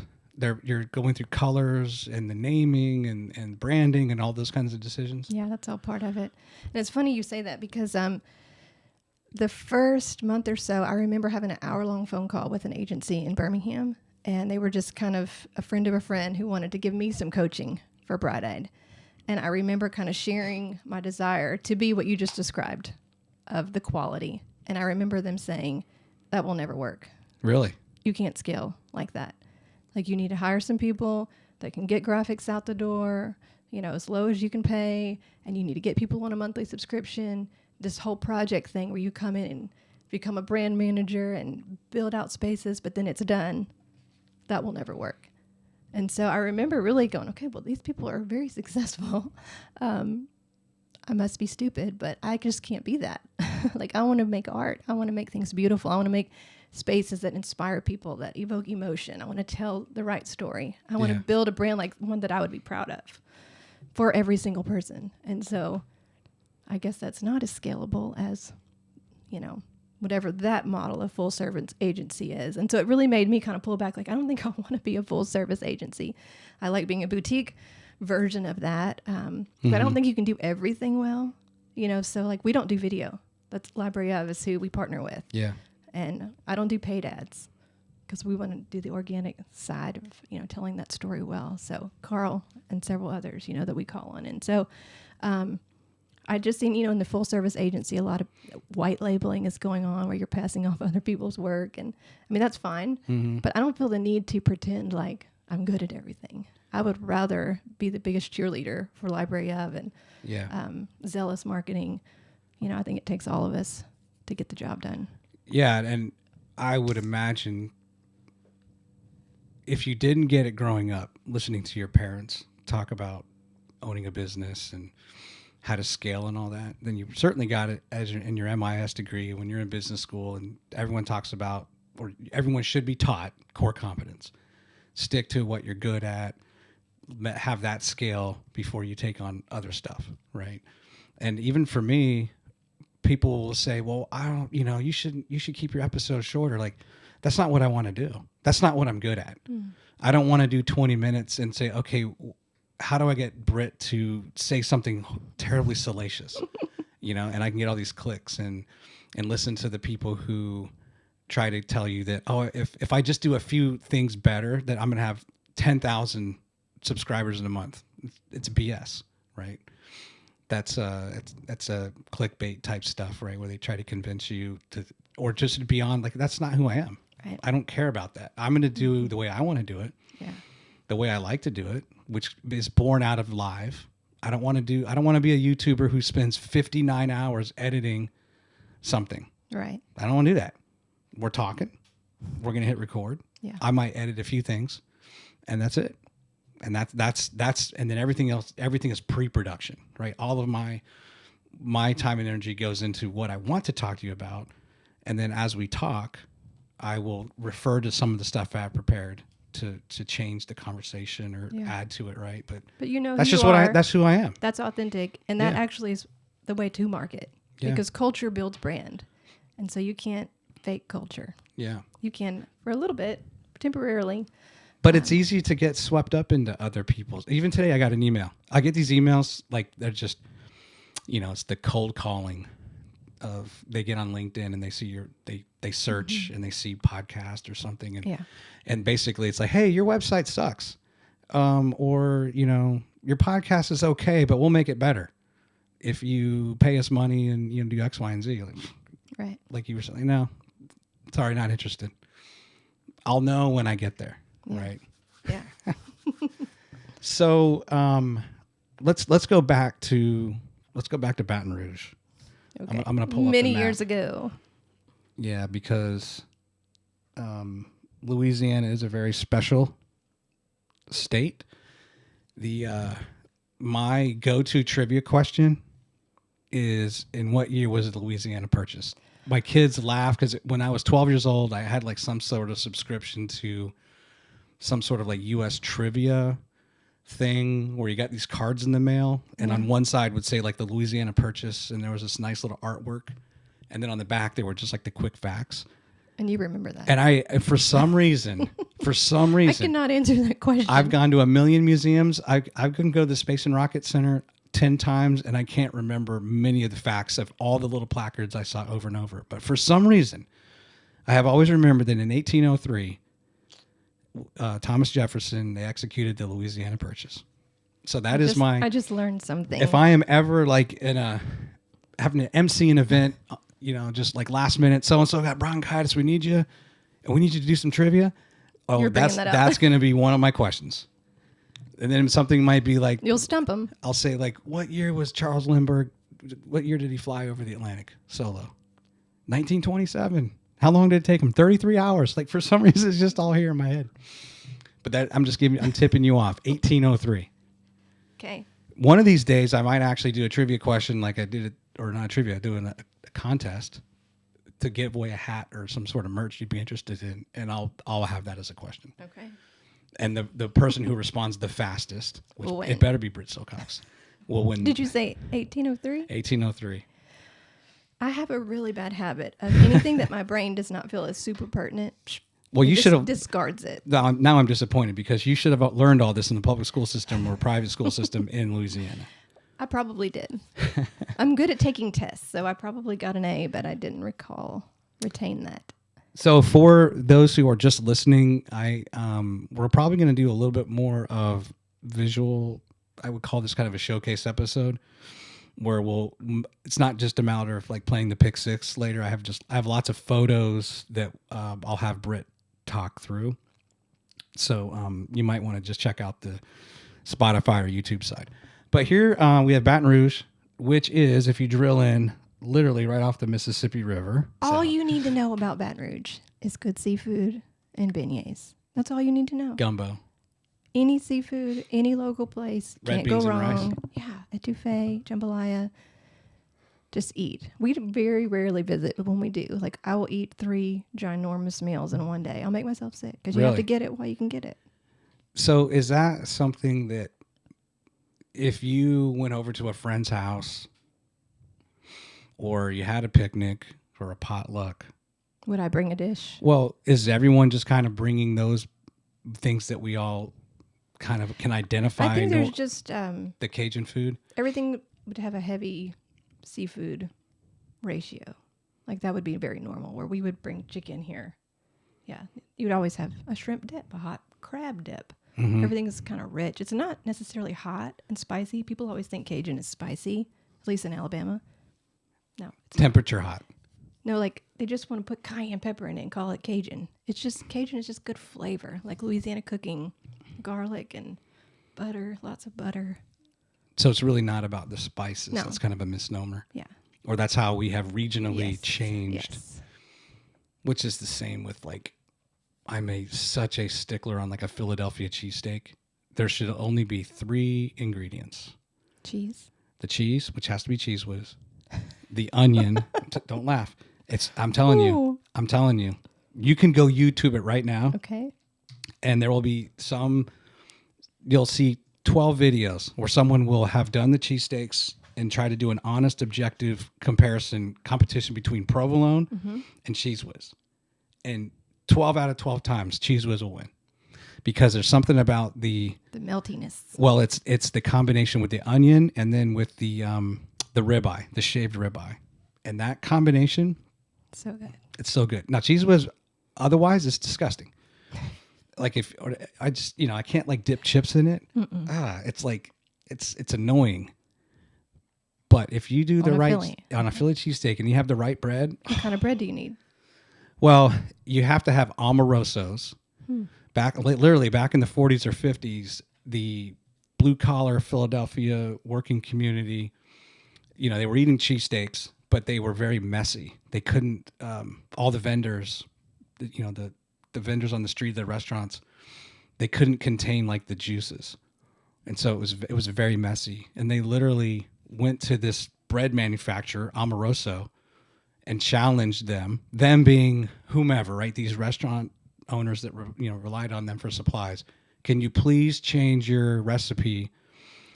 You're going through colors and the naming and branding and all those kinds of decisions. Yeah, that's all part of it. And it's funny you say that because the first month or so, I remember having an hour-long phone call with an agency in Birmingham, and they were just kind of a friend of a friend who wanted to give me some coaching for Bright Eyed. And I remember kind of sharing my desire to be what you just described of the quality. And I remember them saying, that will never work. Really? You can't scale like that. Like, you need to hire some people that can get graphics out the door, as low as you can pay, and you need to get people on a monthly subscription. This whole project thing where you come in and become a brand manager and build out spaces, but then it's done. That will never work. And so I remember really going, okay, well, these people are very successful. I must be stupid, but I just can't be that. Like, I want to make art. I want to make things beautiful. I want to make spaces that inspire people, that evoke emotion. I want to tell the right story. I want to build a brand like one that I would be proud of for every single person. And so I guess that's not as scalable as, whatever that model of full service agency is. And so it really made me kind of pull back. Like, I don't think I want to be a full service agency. I like being a boutique version of that. But I don't think you can do everything well, so like we don't do video. That's Library of is who we partner with. Yeah. And I don't do paid ads because we want to do the organic side of, telling that story well. So Carl and several others, that we call on. And so I just seen, in the full service agency, a lot of white labeling is going on where you're passing off other people's work. And I mean, that's fine, but I don't feel the need to pretend like I'm good at everything. I would rather be the biggest cheerleader for Library of and zealous marketing. I think it takes all of us to get the job done. Yeah, and I would imagine if you didn't get it growing up, listening to your parents talk about owning a business and how to scale and all that, then you certainly got it in your MIS degree when you're in business school, and everyone talks about, or everyone should be taught, core competence. Stick to what you're good at, have that scale before you take on other stuff, right? And even for me, people will say, well, I don't, you should keep your episodes shorter. Like, that's not what I want to do. That's not what I'm good at. I don't want to do 20 minutes and say, okay, how do I get Britt to say something terribly salacious, and I can get all these clicks and listen to the people who try to tell you that, oh, if I just do a few things better, that I'm going to have 10,000 subscribers in a month. It's BS, right? That's a clickbait type stuff, right? Where they try to convince you to, or just beyond, like, that's not who I am. Right. I don't care about that. I'm going to do the way I want to do it. Yeah. The way I like to do it, which is born out of live. I don't want to be a YouTuber who spends 59 hours editing something. Right. I don't want to do that. We're talking. We're going to hit record. Yeah. I might edit a few things, and that's it. And that's and then everything is pre-production, right? All of my time and energy goes into what I want to talk to you about, and then as we talk, I will refer to some of the stuff I've prepared to change the conversation or add to it, right? But you know, that's just what that's who I am. That's authentic, and that actually is the way to market because culture builds brand, and so you can't fake culture. Yeah, you can for a little bit, temporarily. But it's easy to get swept up into other people's. Even today, I got an email. I get these emails like they're just, it's the cold calling of they get on LinkedIn and they see they search and they see podcast or something and basically it's like, hey, your website sucks, or your podcast is okay, but we'll make it better if you pay us money and do X, Y, and Z. Right. Like you were saying, no, sorry, not interested. I'll know when I get there. Yeah. Right. Yeah. So let's go back to Baton Rouge. Okay. I'm going to pull up many years ago. Yeah, because Louisiana is a very special state. My go-to trivia question is, in what year was Louisiana purchased? My kids laugh because when I was 12 years old, I had like some sort of subscription to some sort of like U.S. trivia thing where you got these cards in the mail, and on one side would say like the Louisiana Purchase, and there was this nice little artwork, and then on the back they were just like the quick facts. And you remember that? And I, for some reason, I cannot answer that question. I've gone to a million museums. I can go to the Space and Rocket Center 10 times, and I can't remember many of the facts of all the little placards I saw over and over. But for some reason, I have always remembered that in 1803. Thomas Jefferson, they executed the Louisiana Purchase. So that is I just learned something. If I am ever like having an MC an event, just like last minute, so-and-so got bronchitis, we need you to do some trivia. Oh, that's going to be one of my questions. And then something might be like, you'll stump them. I'll say like, what year was Charles Lindbergh? What year did he fly over the Atlantic solo? 1927. How long did it take him? 33 hours. Like for some reason, it's just all here in my head. But I'm tipping you off. 1803. Okay. One of these days, I might actually do a trivia question like I did it, or not trivia, doing a contest to give away a hat or some sort of merch you'd be interested in, and I'll have that as a question. Okay. And the person who responds the fastest, which it better be Britt Silcox, will win. Did you say 1803? 1803. I have a really bad habit of anything that my brain does not feel is super pertinent. Well, you should have discards it. Now I'm disappointed because you should have learned all this in the public school system or private school system in Louisiana. I probably did. I'm good at taking tests, so I probably got an A, but I didn't retain that. So for those who are just listening, we're probably going to do a little bit more of visual. I would call this kind of a showcase episode, where it's not just a matter of like playing the pick six later. I have lots of photos that I'll have Britt talk through. So you might want to just check out the Spotify or YouTube side. But here we have Baton Rouge, which is, if you drill in, literally right off the Mississippi River. All you need to know about Baton Rouge is good seafood and beignets. That's all you need to know. Gumbo. Any seafood, any local place, Red can't go beans wrong. and rice. Yeah, etouffee, jambalaya. Just eat. We very rarely visit, but when we do, like I will eat 3 ginormous meals in one day. I'll make myself sick because you have to get it while you can get it. So is that something that if you went over to a friend's house or you had a picnic or a potluck, would I bring a dish? Well, is everyone just kind of bringing those things that we all kind of can identify? I think there's just the Cajun food. Everything would have a heavy seafood ratio. Like that would be very normal, where we would bring chicken here. Yeah, you would always have a shrimp dip, a hot crab dip. Mm-hmm. Everything is kind of rich. It's not necessarily hot and spicy. People always think Cajun is spicy, at least in Alabama. No, it's temperature not. Hot. No, like they just want to put cayenne pepper in it and call it Cajun. It's just Cajun is just good flavor, like Louisiana cooking, garlic and butter, lots of butter. So it's really not about the spices. No. That's kind of a misnomer. Yeah. Or that's how we have regionally changed. Yes. Which is the same with like, I'm such a stickler on like a Philadelphia cheesesteak. There should only be 3 ingredients. Cheese. The cheese, which has to be cheese whiz. The onion. Don't laugh. I'm telling you. You can go YouTube it right now, Okay. and there will be you'll see 12 videos where someone will have done the cheesesteaks and try to do an honest, objective competition between provolone and Cheese Whiz. And 12 out of 12 times, Cheese Whiz will win. Because there's something about the meltiness. Well, it's the combination with the onion and then with the ribeye, the shaved ribeye. And that combination, so good. It's so good. Now, Cheese Whiz, otherwise, it's disgusting. Like I can't like dip chips in it. It's like it's annoying. But if you do on a Philly cheesesteak and you have the right bread, what kind of bread do you need? Well, you have to have Amorosos. Literally back in the 40s or 50s, the blue collar Philadelphia working community, they were eating cheesesteaks, but they were very messy. They couldn't. All the vendors, the vendors on the street, the restaurants, they couldn't contain like the juices, and so it was very messy. And they literally went to this bread manufacturer, Amoroso, and challenged them being whomever, right? These restaurant owners that relied on them for supplies. Can you please change your recipe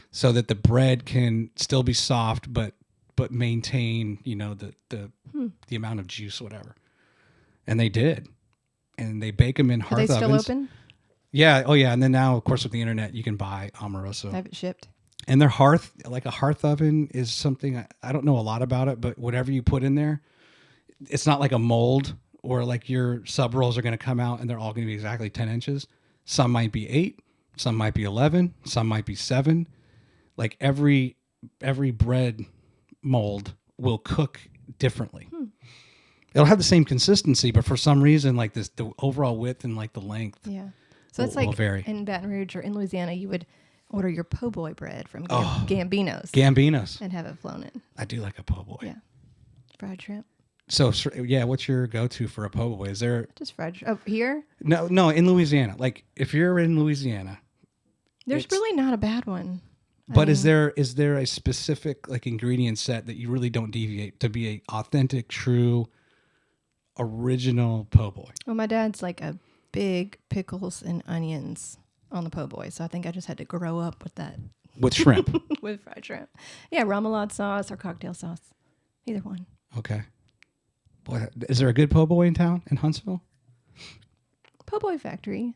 so that the bread can still be soft, but maintain the amount of juice, whatever? And they did. And they bake them in hearth ovens. Are they still open? Yeah. Oh, yeah. And then now, of course, with the internet, you can buy Amoroso. Have it shipped. And their hearth, like a hearth oven, is something I don't know a lot about it, but whatever you put in there, it's not like a mold or like your sub rolls are going to come out and they're all going to be exactly 10 inches. Some might be 8, some might be 11, some might be 7. Like every bread mold will cook differently. It'll have the same consistency, but for some reason, like the overall width and like the length. Yeah. So it's like vary. In Baton Rouge or in Louisiana, you would order your po' boy bread from Gambino's. Gambino's. And have it flown in. I do like a po' boy. Yeah. Fried shrimp. So yeah, what's your go-to for a po' boy? Is there just fried shrimp here? No, in Louisiana. Like if you're in Louisiana, there's really not a bad one. But is there a specific like ingredient set that you really don't deviate to be a authentic, true, original po' boy? Well, my dad's like a big pickles and onions on the po' boy, so I think I just had to grow up with that. With shrimp. With fried shrimp. Yeah, remoulade sauce or cocktail sauce. Either one. Okay. Boy, is there a good po' boy in town in Huntsville? Po' boy factory.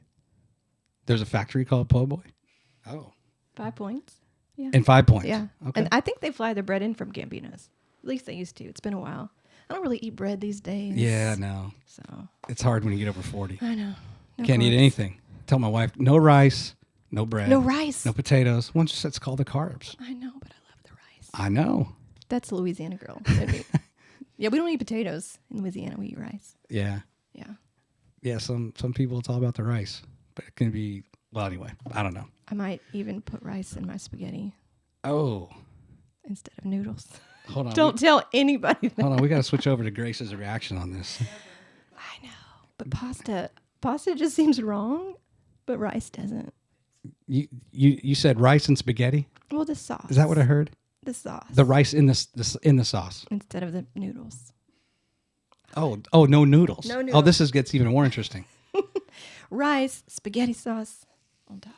There's a factory called Po' Boy? Oh. 5 Points. Yeah. In 5 Points? Yeah. Okay. And I think they fly their bread in from Gambino's. At least they used to. It's been a while. I don't really eat bread these days. Yeah, no. So it's hard when you get over 40. I know. No Can't eat anything. Tell my wife, no rice, no bread. No rice. No potatoes. It's called the carbs. I know, but I love the rice. I know. That's a Louisiana girl. Yeah, we don't eat potatoes in Louisiana. We eat rice. Yeah. Yeah. Yeah, some people, it's all about the rice. But it can be, well, anyway, I don't know. I might even put rice in my spaghetti. Oh. Instead of noodles. Hold on. Don't tell anybody that. Hold on, we got to switch over to Grace's reaction on this. I know. But pasta just seems wrong, but rice doesn't. You said rice and spaghetti? Well, the sauce. Is that what I heard? The sauce. The rice in the sauce. Instead of the noodles. Oh, no noodles. No noodles. Oh, this gets even more interesting. Rice, spaghetti sauce on top.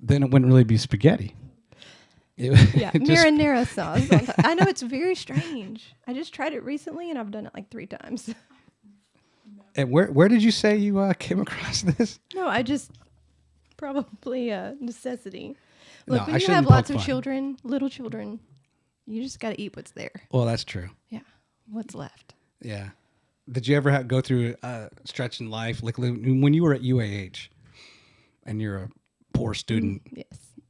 Then it wouldn't really be spaghetti. Yeah, marinara sauce on top. I know, it's very strange. I just tried it recently and I've done it like 3 times. And where did you say you came across this? No, I just probably necessity. Look, No, when you have lots of children, little children, you just got to eat what's there. Well, that's true. Yeah, what's left. Yeah. Did you ever go through a stretch in life, like when you were at UAH and you're a poor student? Yes.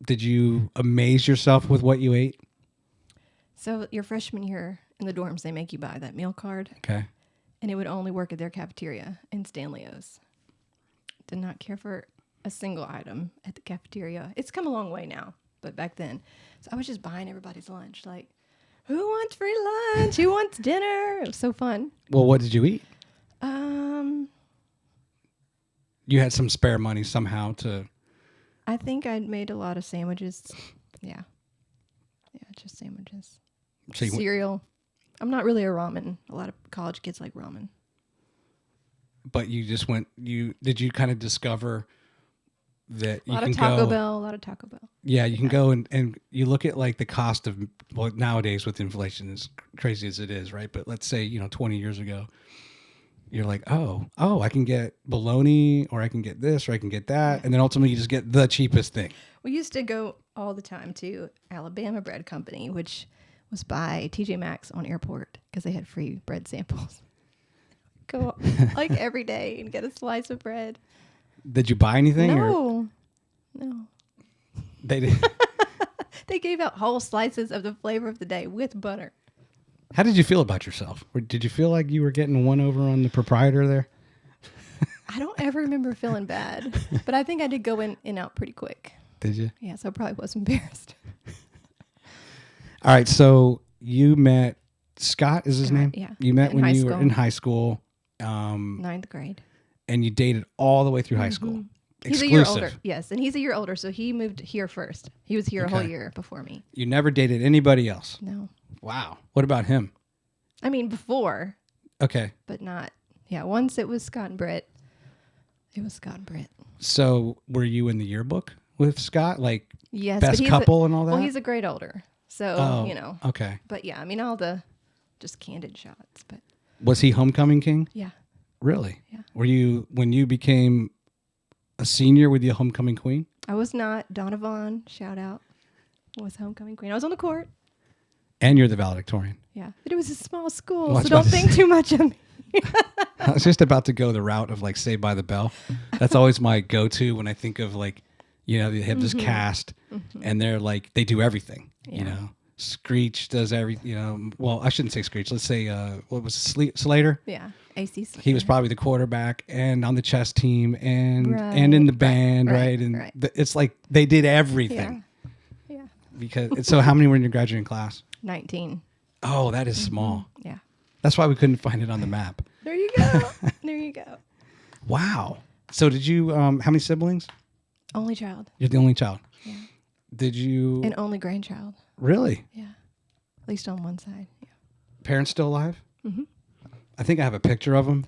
Did you amaze yourself with what you ate? So your freshman year in the dorms, they make you buy that meal card. Okay. And it would only work at their cafeteria in Stanley's. Did not care for a single item at the cafeteria. It's come a long way now, but back then. So I was just buying everybody's lunch. Like, who wants free lunch? Who wants dinner? It was so fun. Well, what did you eat? You had some spare money somehow to... I think I'd made a lot of sandwiches. Yeah. Yeah, just sandwiches. So cereal. I'm not really a ramen. A lot of college kids like ramen. but you just went. Did you kind of discover that a lot of Taco Bell. Yeah, you can go and you look at like the cost of, well, nowadays with inflation, as crazy as it is, right? But let's say 20 years ago, you're like, oh, I can get bologna, or I can get this, or I can get that, and then ultimately you just get the cheapest thing. We used to go all the time to Alabama Bread Company, which was by TJ Maxx on Airport, because they had free bread samples. Go like every day and get a slice of bread. Did you buy anything? No. They did. They gave out whole slices of the flavor of the day with butter. How did you feel about yourself? Or did you feel like you were getting one over on the proprietor there? I don't ever remember feeling bad, but I think I did go in and out pretty quick. Did you? Yeah, so I probably was embarrassed. All right, so you met Scott, is his name? Yeah. You met when you were in high school. 9th grade. And you dated all the way through high school. He's Exclusive. a year older. Yes, and he's a year older, so he moved here first. He was here a whole year before me. You never dated anybody else? No. Wow. What about him? I mean, before. Okay. But not. Yeah, once it was Scott and Britt. It was Scott and Britt. So were you in the yearbook with Scott? Like, yes, best couple and all that? Well, he's a grade older. So, Okay. But yeah, I mean, all the just candid shots. But was he homecoming king? Yeah. Really? Yeah. Were you, when you became a senior, were you a homecoming queen? I was not. Donovan, shout out, was homecoming queen. I was on the court. And you're the valedictorian. Yeah. But it was a small school, Well, so don't think too much of me. I was just about to go the route of like Saved by the Bell. That's always my go-to when I think of like, they have this cast and they're like, they do everything, Screech does well, I shouldn't say Screech. Let's say, what was it, Slater? Yeah. AC Slater. He was probably the quarterback and on the chess team and in the band, right? And it's like they did everything. Yeah. Because so how many were in your graduating class? 19. Oh, that is small. Yeah. That's why we couldn't find it on the map. There you go. There you go. Wow. So did you, how many siblings? Only child. You're the only child. Yeah. Did you? And only grandchild. Really? Yeah. At least on one side. Yeah. Parents still alive? Mm-hmm. I think I have a picture of them.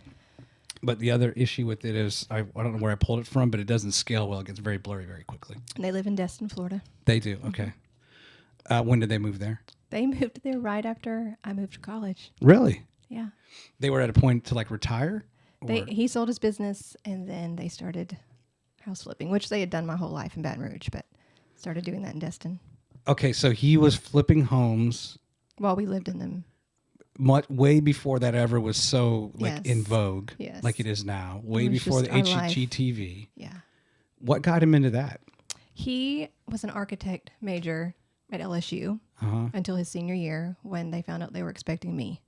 But the other issue with it is, I don't know where I pulled it from, but it doesn't scale well. It gets very blurry very quickly. And they live in Destin, Florida. They do? Okay. When did they move there? They moved there right after I moved to college. Really? Yeah. They were at a point to like retire? He sold his business and then they started house flipping, which they had done my whole life in Baton Rouge, but started doing that in Destin. Okay, so he was flipping homes while we lived in them. Way before that ever was so in vogue, yes, like it is now. Way before the HGTV. Yeah. What got him into that? He was an architect major at LSU until his senior year when they found out they were expecting me.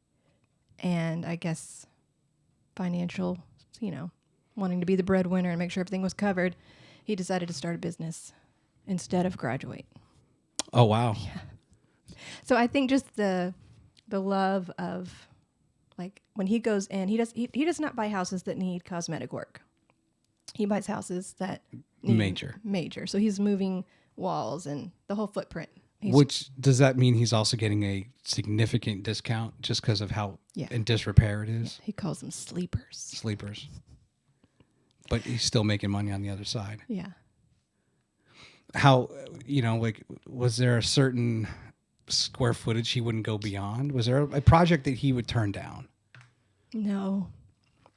And I guess financial, wanting to be the breadwinner and make sure everything was covered, he decided to start a business instead of graduate. Oh, wow. Yeah. So I think just the love of, like, when he goes in, he does not buy houses that need cosmetic work. He buys houses that need major. So he's moving walls and the whole footprint. Which, does that mean he's also getting a significant discount just because of how in disrepair it is? Yeah. He calls them sleepers. Sleepers. But he's still making money on the other side. Yeah. How, was there a certain square footage he wouldn't go beyond? Was there a project that he would turn down? No.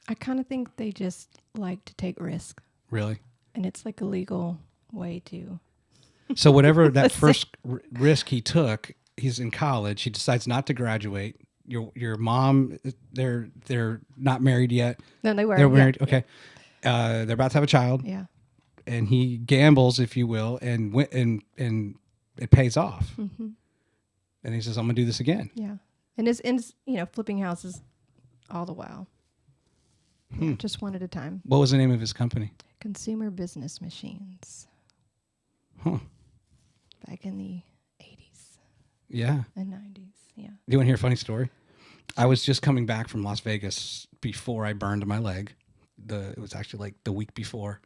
I kind of think they just like to take risk. Really? And it's like a legal way to. So whatever that first risk he took, he's in college. He decides not to graduate. Your mom, they're not married yet. No, they were. They're married. Okay. Yeah. They're about to have a child. Yeah. And he gambles, if you will, and it pays off. Mm-hmm. And he says, "I'm gonna do this again." Yeah. And is flipping houses all the while. Yeah, just one at a time. What was the name of his company? Consumer Business Machines. Huh. Back in the 80s. Yeah. And 90s. Yeah. Do you want to hear a funny story? I was just coming back from Las Vegas before I burned my leg. It was actually like the week before.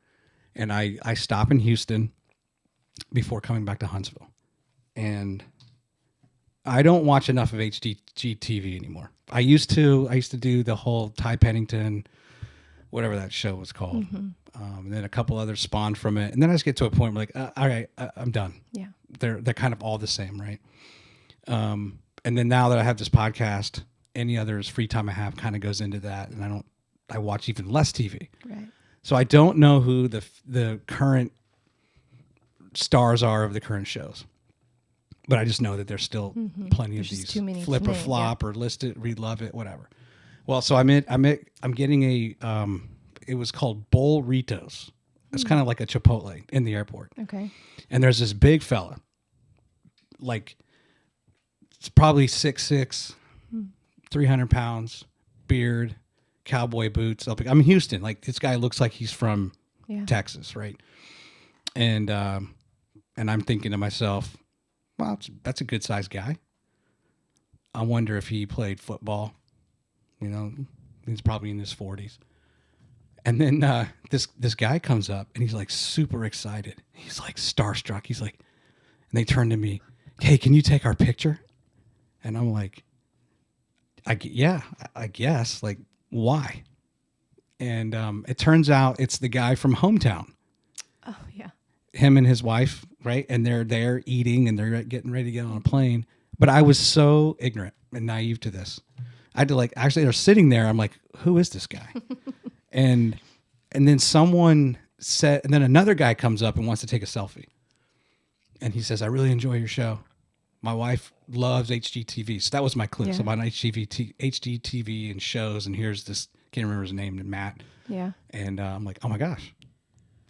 And I stop in Houston before coming back to Huntsville. And I don't watch enough of HGTV anymore. I used to do the whole Ty Pennington whatever that show was called. And then a couple others spawned from it. And then I just get to a point where like, all right, I'm done. Yeah. They're kind of all the same, right? And then now that I have this podcast, any other free time I have kind of goes into that. And I watch even less TV. Right. So I don't know who the current stars are of the current shows. But I just know that there's still plenty of these flip or flop or list it, read, love it, whatever. Well, so I'm getting a, it was called Burritos. It's kind of like a Chipotle in the airport. Okay. And there's this big fella, like it's probably 6'6", 300 pounds, beard, cowboy boots. I'm in Houston. Like this guy looks like he's from Texas, right? And I'm thinking to myself, well, that's a good sized guy. I wonder if he played football. You know, he's probably in his 40s. And then this guy comes up and he's like super excited. He's like starstruck. He's like, and they turn to me, hey, can you take our picture? And I'm like, I guess. Like, why? And it turns out it's the guy from Hometown. Oh, yeah. Him and his wife, right? And they're there eating and they're getting ready to get on a plane. But I was so ignorant and naive to this. I had to actually they're sitting there. I'm like, who is this guy? and then someone said, and then another guy comes up and wants to take a selfie. And he says, I really enjoy your show. My wife loves HGTV. So that was my clue. Yeah. So I'm on HGTV and shows. And here's this, can't remember his name, Matt. Yeah. And I'm like, oh my gosh.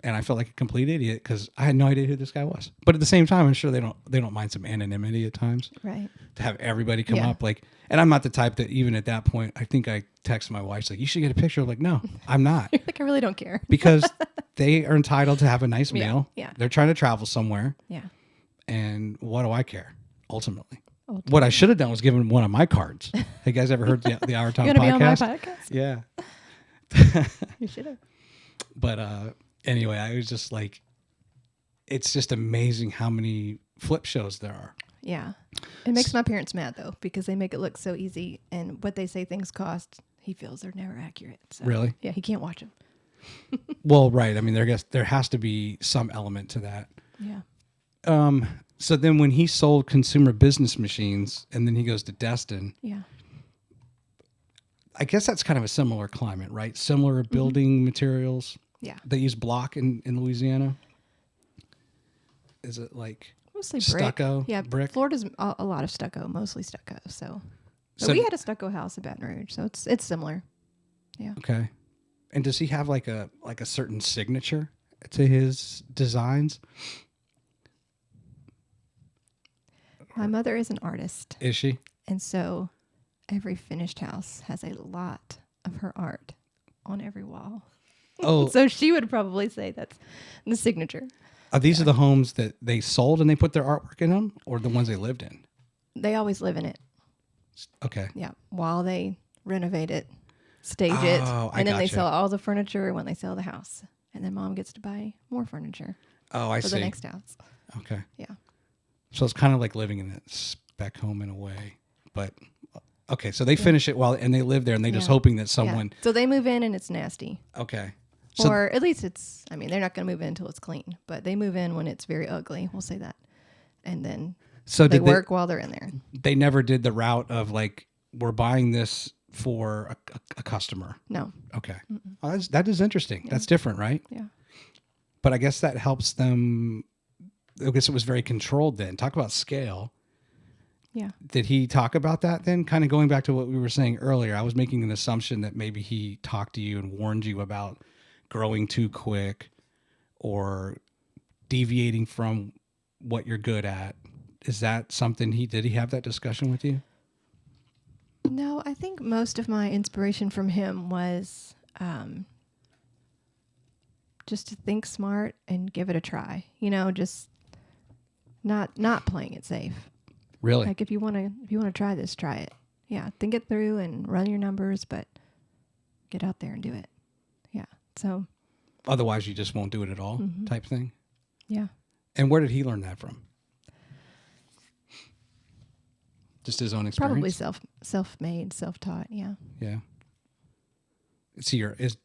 And I felt like a complete idiot because I had no idea who this guy was. But at the same time, I'm sure they don't mind some anonymity at times. Right. To have everybody come up and I'm not the type that even at that point, I think I text my wife like, you should get a picture. I'm like, no, I'm not. You're like, I really don't care. Because they are entitled to have a nice meal. Yeah. They're trying to travel somewhere. Yeah. And what do I care? Ultimately. What I should have done was given one of my cards. Hey, you guys ever heard the Our Time podcast? Be on my podcast? Yeah. You should have. But anyway, I was just like, it's just amazing how many flip shows there are. Yeah. It makes my parents mad, though, because they make it look so easy. And what they say things cost, he feels they're never accurate. So, really? Yeah, he can't watch them. Well, right. I mean, there has to be some element to that. Yeah. So then when he sold Consumer Business Machines and then he goes to Destin, Yeah. I guess that's kind of a similar climate, right? Similar building materials. Yeah. They use block in Louisiana. Is it like Mostly stucco? Brick. Yeah, brick. Florida's a lot of stucco, mostly stucco. So we had a stucco house at Baton Rouge, so it's similar. Yeah. Okay. And does he have like a certain signature to his designs? My mother is an artist. Is she? And so every finished house has a lot of her art on every wall. Oh. So she would probably say that's the signature. These are the homes that they sold and they put their artwork in them, or the ones they lived in? They always live in it. Okay. Yeah. While they renovate it, stage it, and then they sell all the furniture when they sell the house. And then mom gets to buy more furniture I for see. the next house. Okay. Yeah. So it's kind of like living in a spec home in a way. But, okay, so they finish it and they live there and they're just hoping that someone... Yeah. So they move in and it's nasty. Okay. Or at least they're not going to move in until it's clean. But they move in when it's very ugly. We'll say that. And then they work while they're in there. They never did the route of like, we're buying this for a customer. No. Okay. Well, that is interesting. Yeah. That's different, right? Yeah. But I guess that helps them. I guess it was very controlled then. Talk about scale. Yeah. Did he talk about that then? Kind of going back to what we were saying earlier, I was making an assumption that maybe he talked to you and warned you about growing too quick or deviating from what you're good at. Is that something did he have that discussion with you? No, I think most of my inspiration from him was just to think smart and give it a try. Just not playing it safe. Really? Like if you want to try this, try it. Yeah, think it through and run your numbers, but get out there and do it. Yeah. So otherwise you just won't do it at all type thing. Yeah. And where did he learn that from? Just his own experience? Probably self-made, self-taught, yeah. Yeah. Do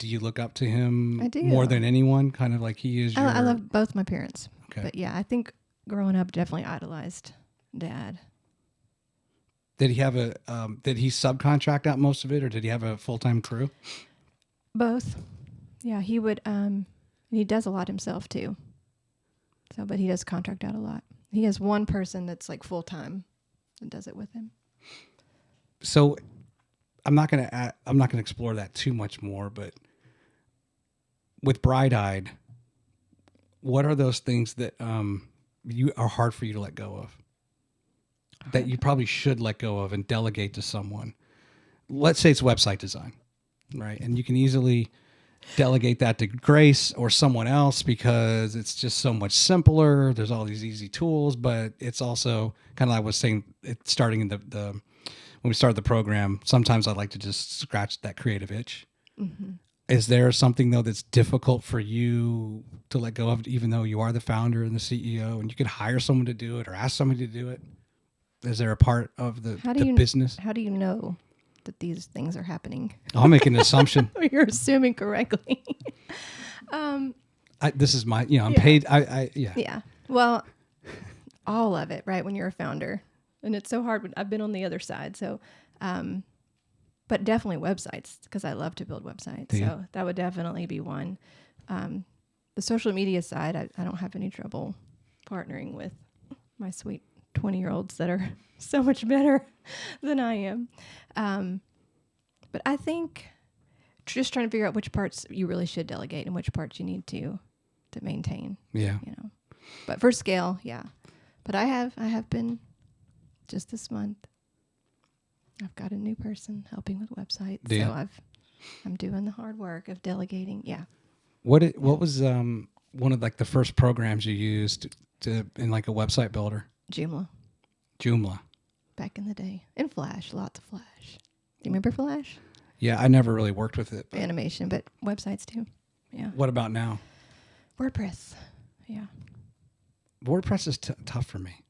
you look up to him I do. more than anyone? Kind of like he is your... I love both my parents. Okay. But yeah, I think growing up definitely idolized Dad. Did he have did he subcontract out most of it, or did he have a full-time crew? Both. Yeah, he would, and he does a lot himself too. So, but he does contract out a lot. He has one person that's like full-time and does it with him. So I'm not going to explore that too much more, but with Bright Eyed, what are those things that you are hard for you to let go of? That you probably should let go of and delegate to someone. Let's say it's website design, right? And you can easily delegate that to Grace or someone else because it's just so much simpler. There's all these easy tools, but it's also kind of like I was saying, starting in the when we started the program, sometimes I'd like to just scratch that creative itch. Mm-hmm. Is there something though that's difficult for you to let go of, even though you are the founder and the CEO and you could hire someone to do it or ask somebody to do it? Is there a part of the business? How do you know that these things are happening? I'll make an assumption. You're assuming correctly. This is my, I'm paid. Yeah. Well, all of it, right? When you're a founder, and it's so hard. I've been on the other side. So, but definitely websites, because I love to build websites. Yeah. So that would definitely be one. The social media side, I don't have any trouble partnering with my sweet 20-year-olds that are so much better than I am. But I think just trying to figure out which parts you really should delegate and which parts you need to maintain. Yeah. But for scale, yeah. But I have been just this month. I've got a new person helping with websites. So I'm doing the hard work of delegating. Yeah. What was one of like the first programs you used in like a website builder? Joomla. Back in the day. And Flash, lots of Flash. Do you remember Flash? Yeah, I never really worked with it. Animation, but websites too. Yeah. What about now? WordPress. Yeah. WordPress is tough for me.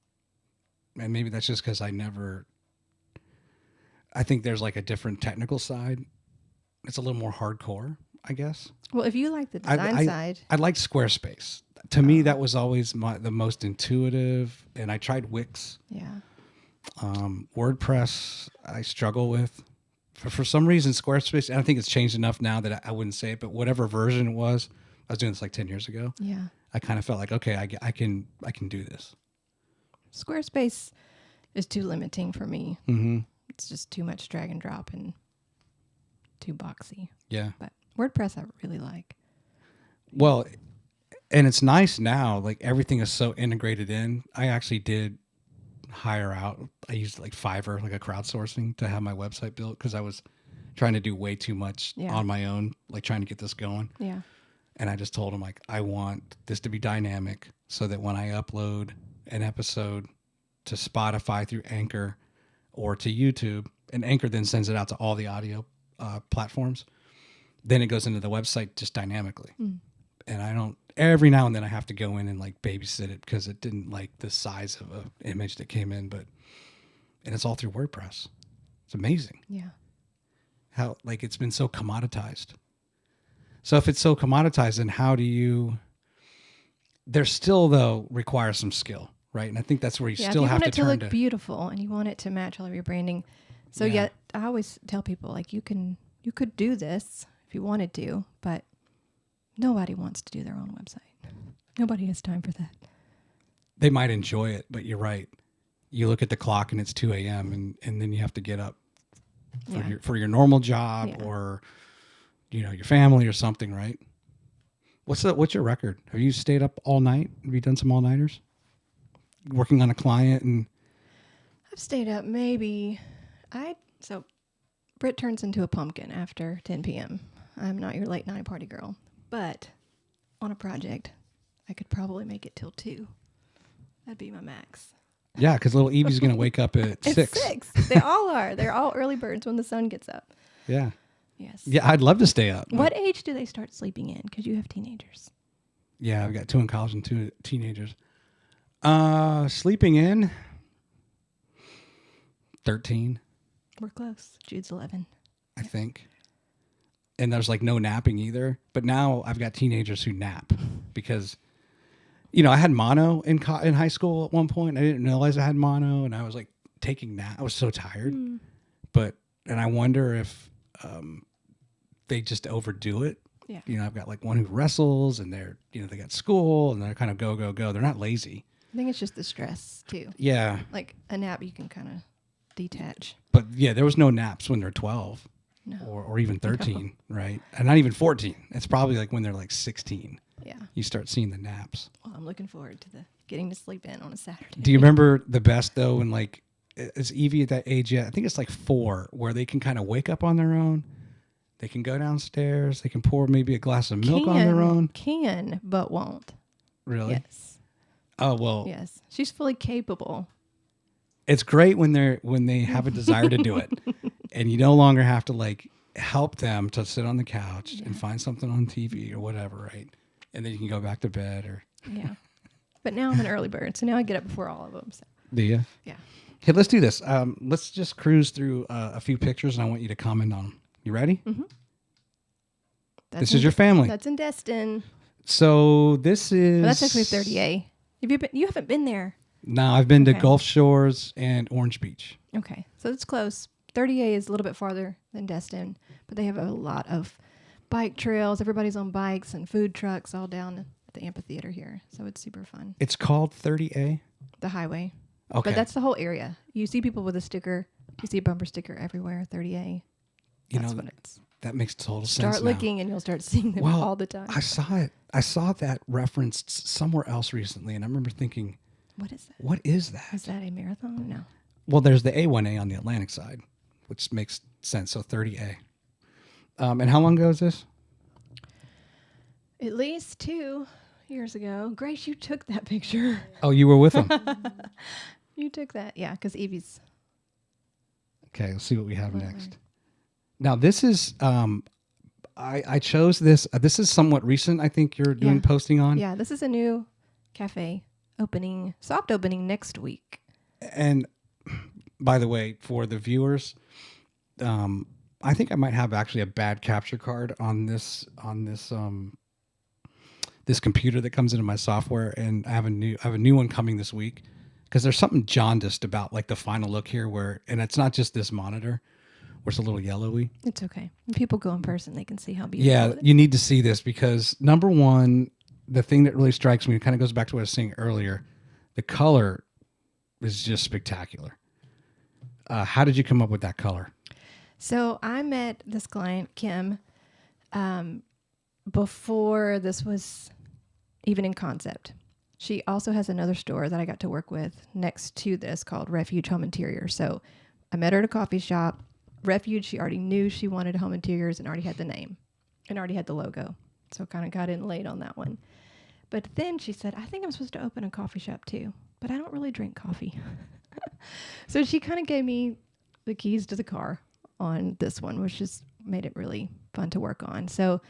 And maybe that's just because I think there's like a different technical side. It's a little more hardcore, I guess. Well, if you like the design side. I like Squarespace. To me, that was always the most intuitive. And I tried Wix. Yeah. WordPress, I struggle with. For some reason, Squarespace, and I think it's changed enough now that I wouldn't say it, but whatever version it was, I was doing this like 10 years ago. Yeah. I kind of felt like, okay, I can do this. Squarespace is too limiting for me. Mm-hmm. It's just too much drag and drop and too boxy. Yeah. But WordPress I really like. Well, and it's nice now, like everything is so integrated in. I actually did hire out. I used like Fiverr, like a crowdsourcing to have my website built because I was trying to do way too much on my own, like trying to get this going. Yeah. And I just told him like, I want this to be dynamic so that when I upload an episode to Spotify through Anchor or to YouTube, and Anchor then sends it out to all the audio platforms, then it goes into the website just dynamically. Mm. And every now and then I have to go in and like babysit it because it didn't like the size of an image that came in, and it's all through WordPress. It's amazing. Yeah. How like it's been so commoditized. So if it's so commoditized, then there still though requires some skill, right? And I think that's where you still have to turn to. You want it to look beautiful and you want it to match all of your branding. So I always tell people like you could do this if you wanted to, but nobody wants to do their own website. Nobody has time for that. They might enjoy it, but you're right. You look at the clock and it's 2 a.m. and then you have to get up for your normal job or your family or something, right? What's your record? Have you stayed up all night? Have you done some all-nighters? Working on a client and I've stayed up maybe so Britt turns into a pumpkin after 10 p.m. I'm not your late night party girl, but on a project, I could probably make it till 2. That'd be my max. Yeah, because little Evie's going to wake up at 6. It's 6. They all are. They're all early birds when the sun gets up. Yeah. Yes. Yeah, I'd love to stay up. What age do they start sleeping in? Because you have teenagers. Yeah, I've got 2 in college and 2 teenagers. Sleeping in 13. We're close. Jude's 11. I think. and there's like no napping either. But now I've got teenagers who nap because, I had mono in high school at one point. I didn't realize I had mono, and I was like taking nap. I was so tired, and I wonder if they just overdo it. Yeah. I've got like one who wrestles, and they're, they got school, and they're kind of go, go, go. They're not lazy. I think it's just the stress too. Yeah. Like a nap, you can kind of detach. But yeah, there was no naps when they're 12 No. or even 13, right? And not even 14. It's probably like when they're like 16. Yeah. You start seeing the naps. Well, I'm looking forward to getting to sleep in on a Saturday. Do you remember the best though? When like, is Evie at that age yet? I think it's like 4, where they can kind of wake up on their own. They can go downstairs. They can pour maybe a glass of milk on their own. Can, but won't. Really? Yes. Oh, well. Yes. She's fully capable. It's great when they have a desire to do it, and you no longer have to like help them to sit on the couch and find something on TV or whatever, right? And then you can go back to bed or. Yeah. But now I'm an early bird, so now I get up before all of them. So. Do you? Yeah. Hey, let's do this. Let's just cruise through a few pictures, and I want you to comment on them. You ready? Mm-hmm. This is your family. That's in Destin. So this is. Well, that's actually 30A. You haven't been there. No, I've been to Gulf Shores and Orange Beach. Okay, so it's close. 30A is a little bit farther than Destin, but they have a lot of bike trails. Everybody's on bikes and food trucks all down at the amphitheater here, so it's super fun. It's called 30A? The highway. Okay. But that's the whole area. You see people with a sticker. You see a bumper sticker everywhere, 30A. That's what it's. That makes total sense. Start looking and you'll start seeing them all the time. I saw it. I saw that referenced somewhere else recently, and I remember thinking, what is that? What is that? Is that a marathon? No. Well, there's the A1A on the Atlantic side, which makes sense. So 30A. And how long ago is this? At least 2 years ago. Grace, you took that picture. Oh, you were with them. You took that. Yeah, because Evie's. Okay, let's see what we have next. Now, this is, I chose this. This is somewhat recent, I think you're doing posting on. Yeah, this is a new cafe soft opening next week. And by the way, for the viewers, I think I might have actually a bad capture card on this this computer that comes into my software, and I have a new one coming this week, because there's something jaundiced about like the final look here, and it's not just this monitor where it's a little yellowy. It's okay. When people go in person, they can see how beautiful it is. You need to see this, because number one, the thing that really strikes me, it kind of goes back to what I was saying earlier, the color is just spectacular. How did you come up with that color? So I met this client, Kim, before this was even in concept. She also has another store that I got to work with next to this called Refuge Home Interior. So I met her at a coffee shop. Refuge, she already knew she wanted home interiors and already had the name and already had the logo. So kind of got in late on that one. But then she said, I think I'm supposed to open a coffee shop too, but I don't really drink coffee. So she kind of gave me the keys to the car on this one, which just made it really fun to work on. So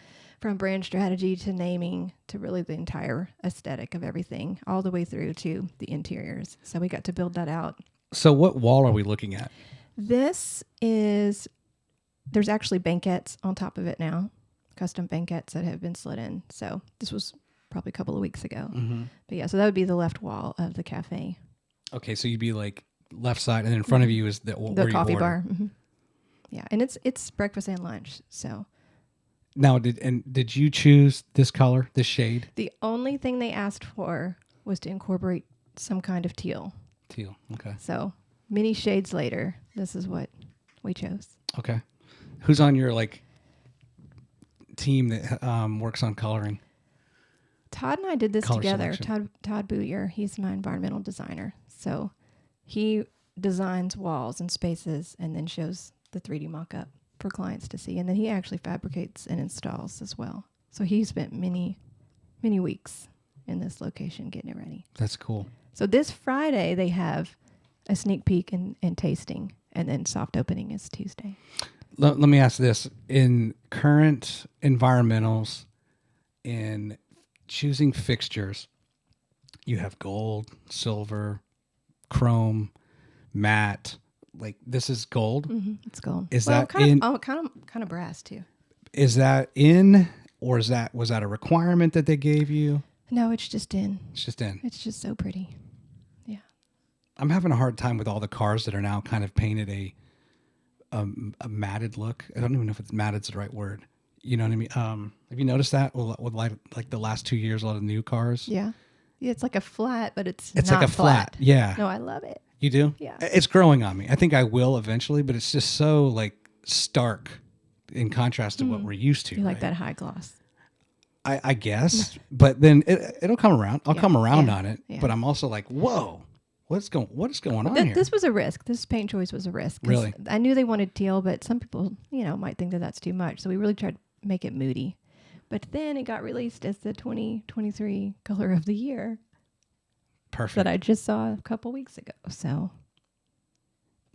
from brand strategy to naming to really the entire aesthetic of everything, all the way through to the interiors. So we got to build that out. So what wall are we looking at? There's actually banquettes on top of it now, custom banquettes that have been slid in. So this was probably a couple of weeks ago. Mm-hmm. But yeah, so that would be the left wall of the cafe. Okay, so you'd be like left side, and then in front of you is the coffee bar. Mm-hmm. Yeah, and it's breakfast and lunch. So now, did you choose this color, this shade? The only thing they asked for was to incorporate some kind of teal. Teal, okay. So many shades later, this is what we chose. Okay, who's on your team that works on coloring? Todd and I did this Color together. selection. Todd Booyer, he's my environmental designer. So he designs walls and spaces and then shows the 3D mock-up for clients to see. And then he actually fabricates and installs as well. So he spent many, many weeks in this location getting it ready. That's cool. So this Friday, they have a sneak peek and tasting. And then soft opening is Tuesday. Let me ask this. In current environmentals, in choosing fixtures, you have gold, silver, chrome, matte. Like this is gold. Mm-hmm. It's gold. Is well, that kind of brass too? Is that in, or was that a requirement that they gave you? No, it's just in. It's just in. It's just so pretty. Yeah. I'm having a hard time with all the cars that are now kind of painted a matted look. I don't even know if it's matted's the right word. You know what I mean? Have you noticed that with like the last 2 years, a lot of new cars? Yeah. Yeah, it's like a flat, but it's It's not like a flat. Yeah. No, I love it. You do? Yeah. It's growing on me. I think I will eventually, but it's just so like stark in contrast to what we're used to. You like right? that high gloss. I guess, but then it'll come around. I'll come around on it, yeah. but I'm also like, whoa, what is going on here? This was a risk. This paint choice was a risk. Really? I knew they wanted teal, but some people, might think that that's too much. So we really tried to make it moody. But then it got released as the 2023 color of the year. Perfect. That I just saw a couple weeks ago. So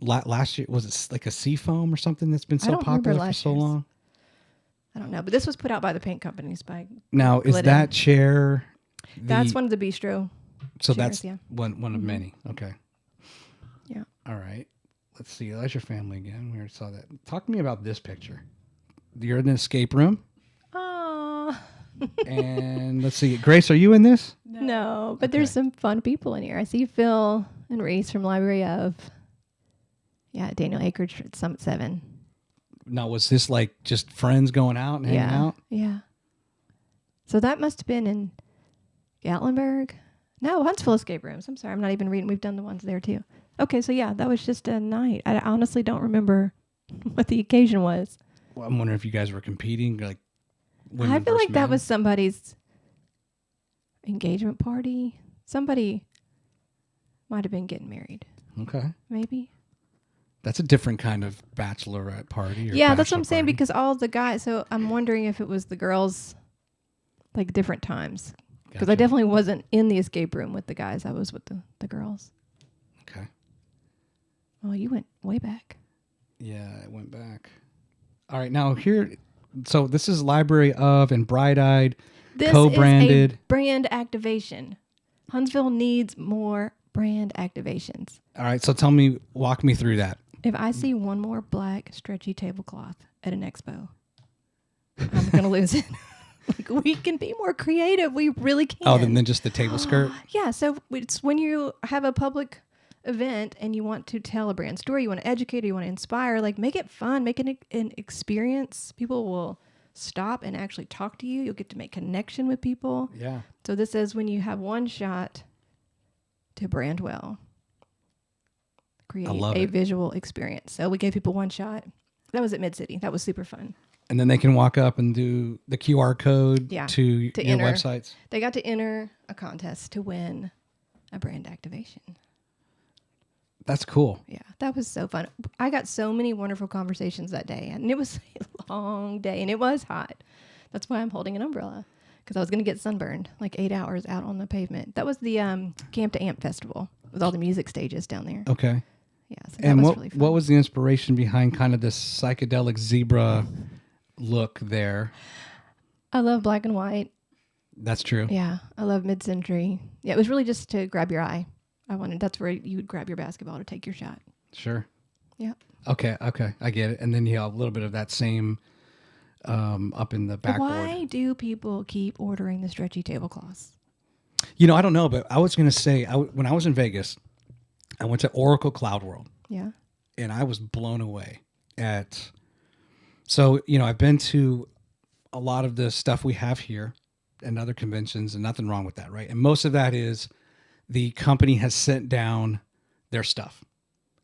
last year, was it like a seafoam or something that's been so popular for so long? I don't know, but this was put out by the paint companies. Now, is Glidden. that chair? That's one of the bistro. So chairs, that's one of many. Okay. Yeah. All right. Let's see. That's your family again. We already saw that. Talk to me about this picture. You're in an escape room. Oh. And let's see. Grace, are you in this? No, but there's some fun people in here. I see Phil and Reese from Library of. Yeah, Daniel Akridge at Summit 7. Now, was this like just friends going out and hanging out? Yeah. So that must have been in Gatlinburg. No, Huntsville escape rooms. I'm sorry, I'm not even reading. We've done the ones there too. Okay, so yeah, that was just a night. I honestly don't remember what the occasion was. Well, I'm wondering if you guys were competing, like. I feel like that was somebody's engagement party. Somebody might have been getting married. Okay. Maybe. That's a different kind of bachelorette party. Yeah, that's what I'm saying, because all the guys, so I'm wondering if it was the girls, like different times. Because I definitely wasn't in the escape room with the guys. I was with the girls. Okay. Oh, you went way back. Yeah, it went back. All right, now here, so this is Library of and Bright Eyed, co-branded. This is a brand activation. Huntsville needs more brand activations. All right, so walk me through that. If I see one more black stretchy tablecloth at an expo, I'm going to lose it. Like, we can be more creative. We really can. Oh, than just the table skirt? Yeah, so it's when you have a public event and you want to tell a brand story, you want to educate, or you want to inspire, like make it fun, make it an experience. People will stop and actually talk to you. You'll get to make connection with people. Yeah. So this is when you have one shot to brand well. Create a visual experience. So we gave people one shot. That was at Mid-City. That was super fun. And then they can walk up and do the QR code to your enter. websites. They got to enter a contest to win a brand activation. That's cool. Yeah, that was so fun. I got so many wonderful conversations that day, and it was a long day, and it was hot. That's why I'm holding an umbrella, because I was going to get sunburned like 8 hours out on the pavement. That was the Camp to Amp Festival with all the music stages down there. Okay. Yeah, so that was really fun. What was the inspiration behind kind of this psychedelic zebra look there? I love black and white. That's true. Yeah, I love mid-century. Yeah, it was really just to grab your eye. That's where you would grab your basketball to take your shot. Sure. Yeah. Okay, I get it. And then you have a little bit of that same up in the backboard. Why do people keep ordering the stretchy tablecloths? I don't know, but I was going to say, when I was in Vegas, I went to Oracle Cloud World. Yeah. And I was blown away So, I've been to a lot of the stuff we have here and other conventions, and nothing wrong with that, right? And most of that is the company has sent down their stuff.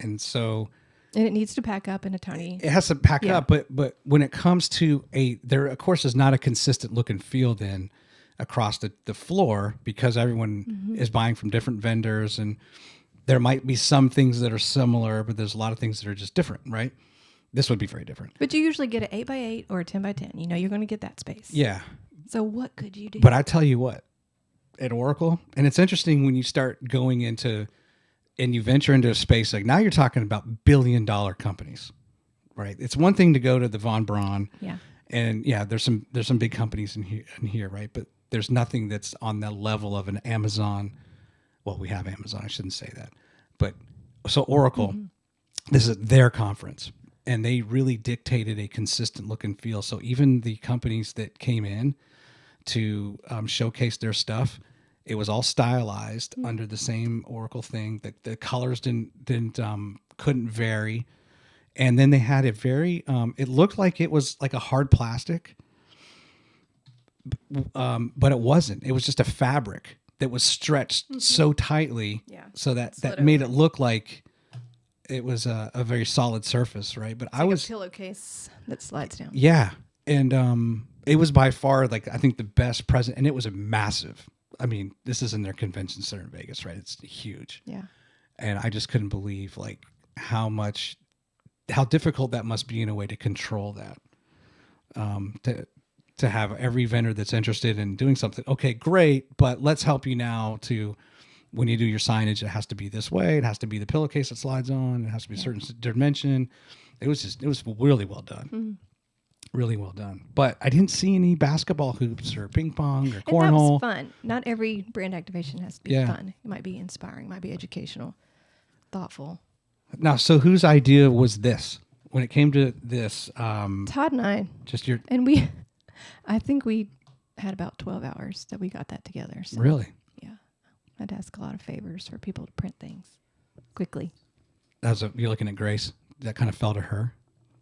And so... And it needs to pack up in a tiny... It has to pack up, but when it comes to there, of course, is not a consistent look and feel then across the floor, because everyone is buying from different vendors, and there might be some things that are similar, but there's a lot of things that are just different, right? This would be very different. But you usually get an 8x8 or a 10x10. You're going to get that space. Yeah. So what could you do? But I tell you what, at Oracle, and it's interesting when you start going into... and you venture into a space, like now you're talking about billion-dollar companies, right? It's one thing to go to the Von Braun, and there's some big companies in here, right? But there's nothing that's on the level of an Amazon. Well, we have Amazon. I shouldn't say that, but so Oracle, this is their conference, and they really dictated a consistent look and feel. So even the companies that came in to showcase their stuff, it was all stylized under the same Oracle thing. The colors couldn't vary. And then they had it very, it looked like it was like a hard plastic, but it wasn't. It was just a fabric that was stretched so tightly so that made it look like it was a very solid surface, right? But it's like a pillowcase that slides down. Yeah. And it was by far, like, I think the best present, and it was a massive, I mean, this is in their convention center in Vegas, right? It's huge. Yeah. And I just couldn't believe, like, how difficult that must be in a way to control that. To have every vendor that's interested in doing something, okay, great, but let's help you now to, when you do your signage, it has to be this way. It has to be the pillowcase that slides on. It has to be a certain dimension. It was really well done. Mm-hmm. Really well done. But I didn't see any basketball hoops or ping pong or cornhole. And that was fun. Not every brand activation has to be fun. It might be inspiring, it might be educational, thoughtful. Now, so whose idea was this? When it came to this, Todd and I. Just your. And I think we had about 12 hours that we got that together. So, really? Yeah. I'd ask a lot of favors for people to print things quickly. You're looking at Grace. That kind of fell to her?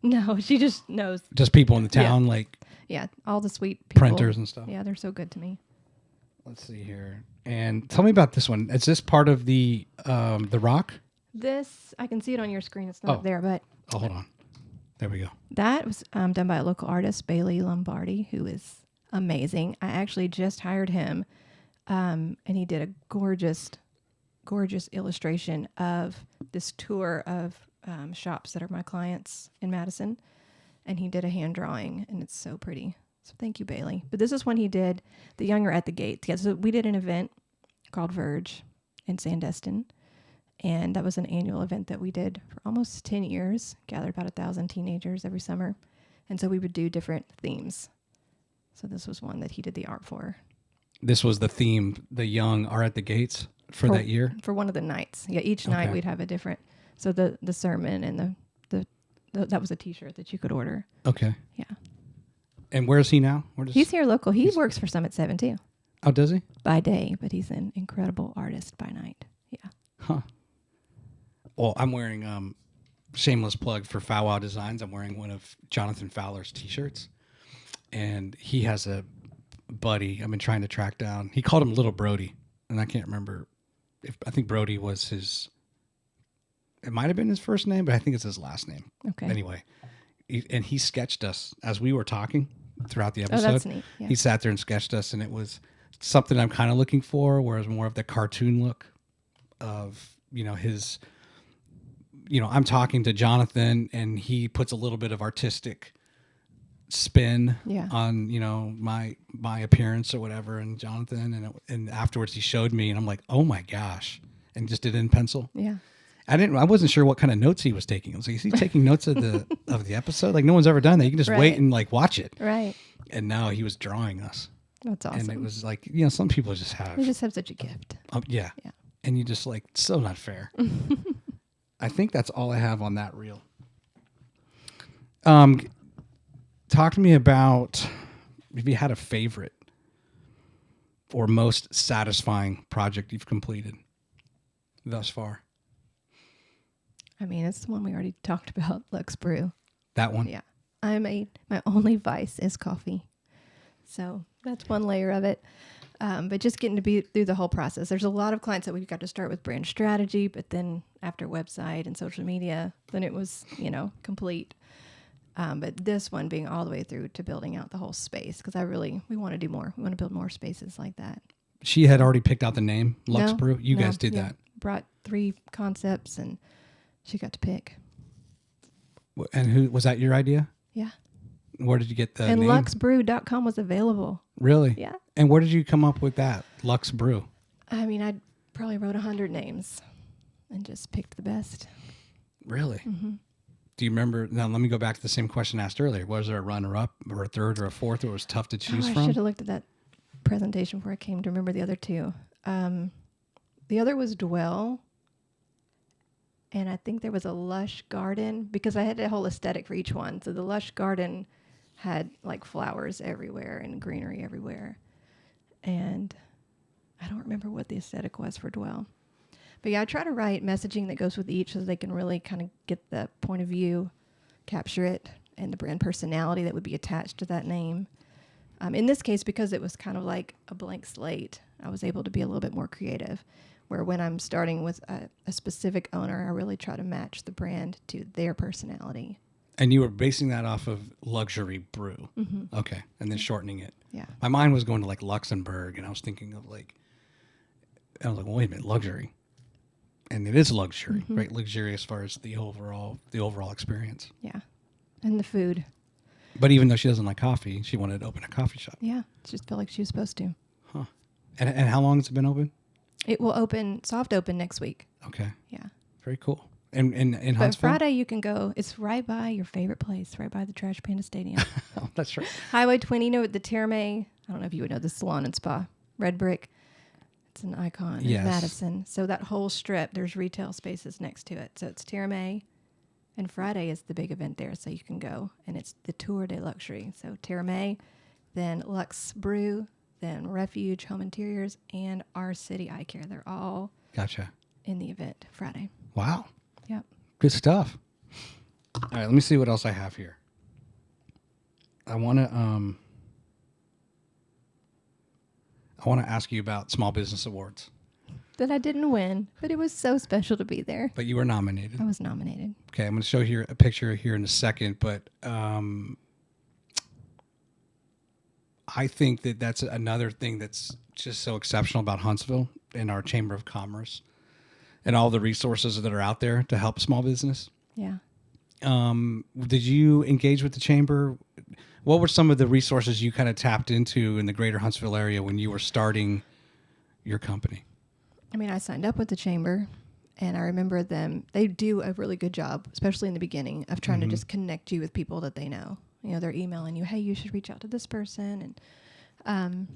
No, she just knows. Just people in the town, like. Yeah, all the sweet people. Printers and stuff. Yeah, they're so good to me. Let's see here. And tell me about this one. Is this part of the rock? This, I can see it on your screen. It's not up there, but. Oh, hold on. There we go. That was done by a local artist, Bailey Lombardi, who is amazing. I actually just hired him, and he did a gorgeous, gorgeous illustration of this tour of shops that are my clients in Madison, and he did a hand drawing, and it's so pretty. So thank you, Bailey. But this is one he did, The Young Are at the Gates. Yeah, so we did an event called Verge in Sandestin. And that was an annual event that we did for almost 10 years, gathered about 1,000 teenagers every summer. And so we would do different themes. So this was one that he did the art for. This was the theme, The Young Are at the Gates for that year? For one of the nights. Yeah, each night we'd have a different. So the sermon and the that was a T-shirt that you could order. Okay. Yeah. And where is he now? He's here local. He works for Summit 7 too. Oh, does he? By day, but he's an incredible artist by night. Yeah. Huh. Well, I'm wearing, shameless plug for Foul Wow Designs. I'm wearing one of Jonathan Fowler's T-shirts. And he has a buddy I've been trying to track down. He called him Little Brody. And I can't remember. I think Brody was it might have been his first name, but I think it's his last name. Okay. Anyway, he sketched us as we were talking throughout the episode. Oh, that's neat. Yeah. He sat there and sketched us, and it was something I'm kind of looking for, whereas more of the cartoon look of, his... I'm talking to Jonathan, and he puts a little bit of artistic spin on, my appearance or whatever, and Jonathan, and afterwards he showed me, and I'm like, oh my gosh, and just did it in pencil. Yeah. I wasn't sure what kind of notes he was taking. I was like, is he taking notes of the episode? Like, no one's ever done that. You can just wait and watch it. Right. And now he was drawing us. That's awesome. And it was like, some people just have. They just have such a gift. Yeah. And you just so not fair. I think that's all I have on that reel. Talk to me about if you had a favorite or most satisfying project you've completed thus far. I mean, it's the one we already talked about, Lux Brew. That one? Yeah. My only vice is coffee. So that's one layer of it. But just getting to be through the whole process. There's a lot of clients that we've got to start with brand strategy, but then after website and social media, then it was, complete. But this one being all the way through to building out the whole space, because we want to do more. We want to build more spaces like that. She had already picked out the name, Lux Brew. You guys did that. Brought 3 concepts and she got to pick. And who was that your idea? Yeah. Where did you get the name? And luxbrew.com was available. Really? Yeah. And where did you come up with that, Lux Brew? I mean, I probably wrote 100 names and just picked the best. Really? Mm-hmm. Do you remember? Now, let me go back to the same question asked earlier. Was there a runner-up or a third or a fourth where it was tough to choose from? I should have looked at that presentation before I came to remember the other 2. The other was Dwell. And I think there was a lush garden because I had a whole aesthetic for each one. So the lush garden had like flowers everywhere and greenery everywhere. And I don't remember what the aesthetic was for Dwell. But yeah, I try to write messaging that goes with each so they can really kind of get the point of view, capture it, and the brand personality that would be attached to that name. In this case, because it was kind of like a blank slate, I was able to be a little bit more creative. Where when I'm starting with a specific owner, I really try to match the brand to their personality. And you were basing that off of luxury brew. Mm-hmm. Okay. And then shortening it. Yeah. My mind was going to like Luxembourg, and I was thinking of like, I was like, well, wait a minute, luxury. And it is luxury, Mm-hmm. right? Luxury as far as the overall experience. Yeah. And the food. But even though she doesn't like coffee, she wanted to open a coffee shop. Yeah. She just felt like she was supposed to. Huh. And how long has it been open? It will soft open next week. Okay. Yeah. Very cool. And in But Huntsville? Friday you can go. It's right by your favorite place, right by the Trash Panda Stadium. Oh, that's right. Highway 20, you know, the Terme, I don't know if you would know the salon and spa, Red Brick. It's an icon in Yes. Madison. So that whole strip, there's retail spaces next to it. So it's Terme, and Friday is the big event there, so you can go. And it's the Tour de Luxury. So Terme, then Lux Brew, then Refuge Home Interiors, and Our City Eye Care. They're all Gotcha. in the event Friday. Wow. Yep. Good stuff. All right, let me see what else I have here. I want to ask you about Small Business Awards. That I didn't win, but it was so special to be there. But you were nominated. I was nominated. Okay, I'm going to show you a picture here in a second, but I think that that's another thing that's just so exceptional about Huntsville and our Chamber of Commerce and all the resources that are out there to help small business. Yeah. Did you engage with the chamber? What were some of the resources you kind of tapped into in the greater Huntsville area when you were starting your company? I mean, I signed up with the chamber, and I remember they do a really good job, especially in the beginning, of trying to just connect you with people that they know. You know, they're emailing you, hey, you should reach out to this person. And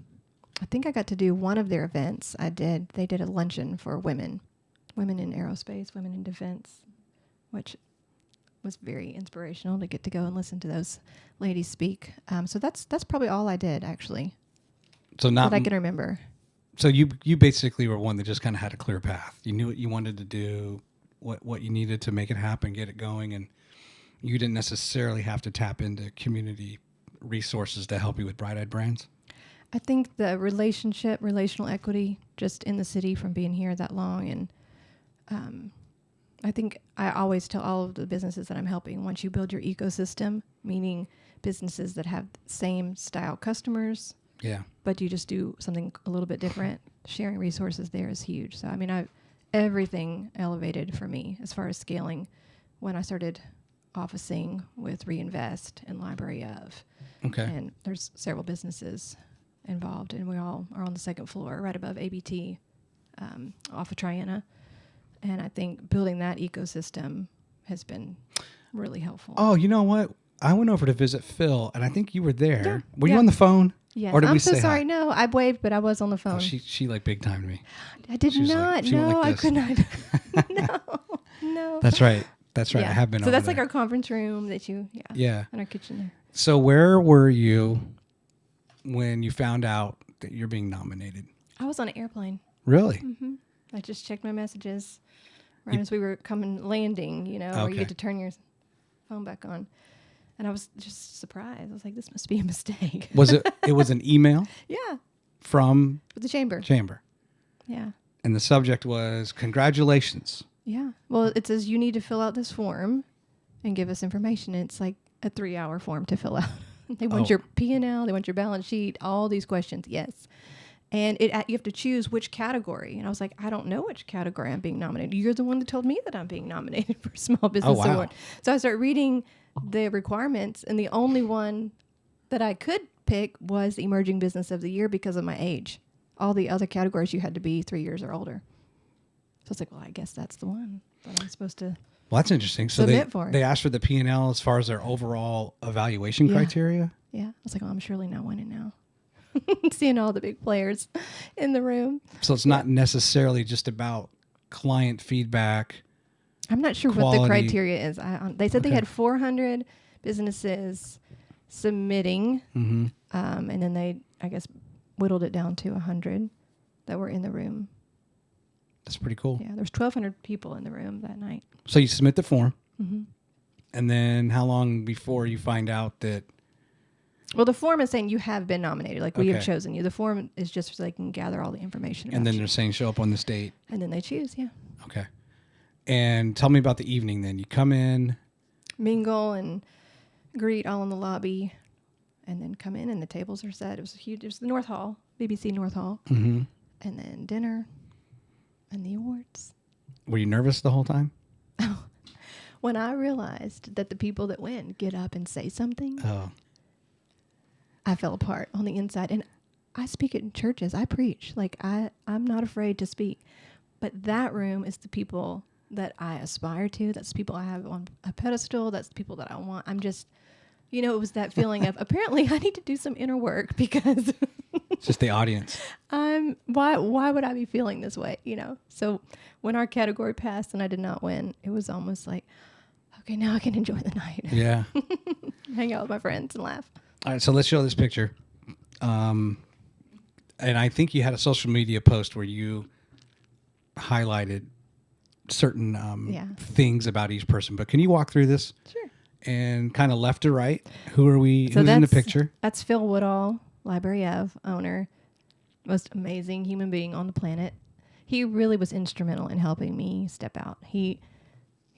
I think I got to do one of their events. They did a luncheon for women in aerospace, women in defense, which was very inspirational to get to go and listen to those ladies speak. So that's probably all I did, actually. So not that I can remember. So you basically were one that just kind of had a clear path. You knew what you wanted to do, what you needed to make it happen, get it going, and you didn't necessarily have to tap into community resources to help you with Bright Eyed Brands. I think the relational equity, just in the city from being here that long, and I think I always tell all of the businesses that I'm helping, once you build your ecosystem, meaning businesses that have same style customers, yeah, but you just do something a little bit different, sharing resources there is huge. So, I mean, everything elevated for me as far as scaling when I started officing with Reinvest and Library of. Okay. And there's several businesses involved, and we all are on the second floor right above ABT off of Triana. And I think building that ecosystem has been really helpful. Oh, you know what? I went over to visit Phil, and I think you were there. Yeah. Were you on the phone? Yes. Or did I'm we so say sorry. hi? No, I waved, but I was on the phone. Oh, she like big timed me. I did She was not. like- she went No, like I this. could not. No. That's right. That's right. Yeah. I have been So over that's like there. our conference room that Yeah. in our kitchen there. So where were you when you found out that you're being nominated? I was on an airplane. Really? Mm-hmm. I just checked my messages right as we were landing, where Okay. you get to turn your phone back on. And I was just surprised. I was like, this must be a mistake. Was it was an email Yeah. from With the chamber. Chamber. Yeah. And the subject was congratulations. Yeah. Well, it says you need to fill out this form and give us information. It's like a 3-hour form to fill out. They want your P&L. They want your balance sheet. All these questions. Yes. And you have to choose which category. And I was like, I don't know which category I'm being nominated. You're the one that told me that I'm being nominated for Small Business wow. Award. So I started reading the requirements, and the only one that I could pick was Emerging Business of the Year because of my age. All the other categories, you had to be 3 years or older. So I was like, well, I guess that's the one that I'm supposed to. Well, that's interesting. So Submit for it. they asked for the P&L as far as their overall evaluation Yeah. criteria. Yeah. I was like, well, I'm surely not winning now. Seeing all the big players in the room. So it's not necessarily just about client feedback I'm not sure what the criteria is. They said they had 400 businesses submitting, and then they, I guess, whittled it down to 100 that were in the room. That's pretty cool. Yeah, there's 1,200 people in the room that night. So you submit the form, and then how long before you find out that? Well, the form is saying you have been nominated. Like, we have chosen you. The form is just so they can gather all the information about And then you. they're saying show up on this date. And then they choose, yeah. Okay. And tell me about the evening then. You come in. Mingle and greet all in the lobby, and then come in, and the tables are set. It was huge. It was the North Hall, BBC North Hall. Mm-hmm. And then dinner and the awards. Were you nervous the whole time? Oh. When I realized that the people that win get up and say something. Oh. I fell apart on the inside. And I speak in churches. I preach. Like, I'm not afraid to speak. But that room is the people that I aspire to. That's the people I have on a pedestal. That's the people that I want. I'm just, it was that feeling of, apparently I need to do some inner work because... It's just the audience. Why would I be feeling this way, So when our category passed and I did not win, it was almost like, okay, now I can enjoy the night. Yeah. Hang out with my friends and laugh. All right, so let's show this picture. And I think you had a social media post where you highlighted certain things about each person. But can you walk through this? Sure. And kind of left to right, who's in the picture? That's Phil Woodall, Library of owner, most amazing human being on the planet. He really was instrumental in helping me step out. He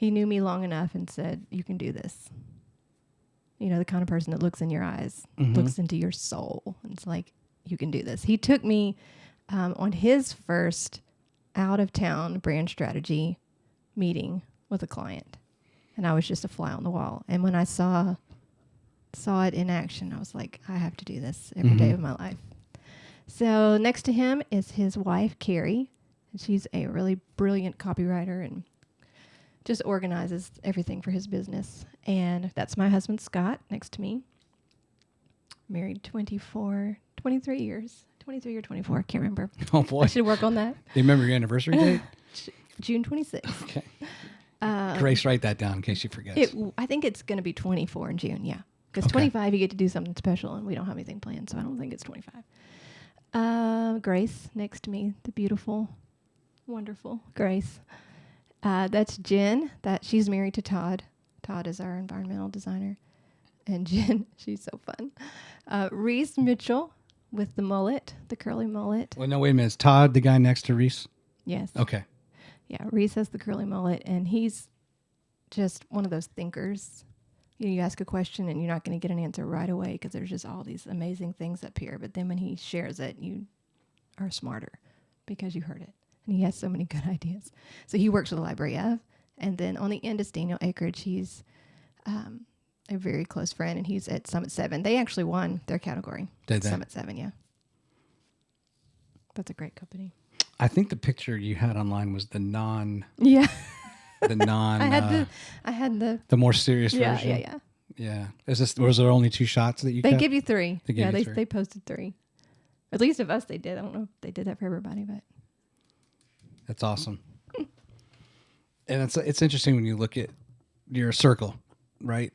knew me long enough and said, "You can do this." The kind of person that looks in your eyes, looks into your soul, and it's like, you can do this. He took me on his first out-of-town brand strategy meeting with a client, and I was just a fly on the wall. And when I saw it in action, I was like, I have to do this every day of my life. So next to him is his wife, Carrie, and she's a really brilliant copywriter and just organizes everything for his business. And that's my husband, Scott, next to me. Married 23 years. 23 or 24, I can't remember. Oh, boy. I should work on that. Do you remember your anniversary date? June 26th. Okay. Grace, write that down in case you forget. I think it's going to be 24 in June, yeah. Because 25, you get to do something special, and we don't have anything planned, so I don't think it's 25. Grace, next to me, the beautiful, wonderful Grace. That's Jen. She's married to Todd. Todd is our environmental designer. And Jen, she's so fun. Reese Mitchell with the mullet, the curly mullet. Well, no, wait a minute. Is Todd the guy next to Reese? Yes. Okay. Yeah, Reese has the curly mullet, and he's just one of those thinkers. You ask a question, and you're not going to get an answer right away because there's just all these amazing things up here. But then when he shares it, you are smarter because you heard it. And he has so many good ideas. So he works with the Library of. And then on the end is Daniel Akridge. He's a very close friend, and he's at Summit 7. They actually won their category. Did they? Summit 7, yeah. That's a great company. I think the picture you had online was the non... Yeah. The non... I had the... The more serious version? Yeah. Yeah. Was there only 2 shots that you They kept? give you 3. They they posted 3. At least of us, they did. I don't know if they did that for everybody, but... That's awesome. And it's interesting when you look at your circle, right?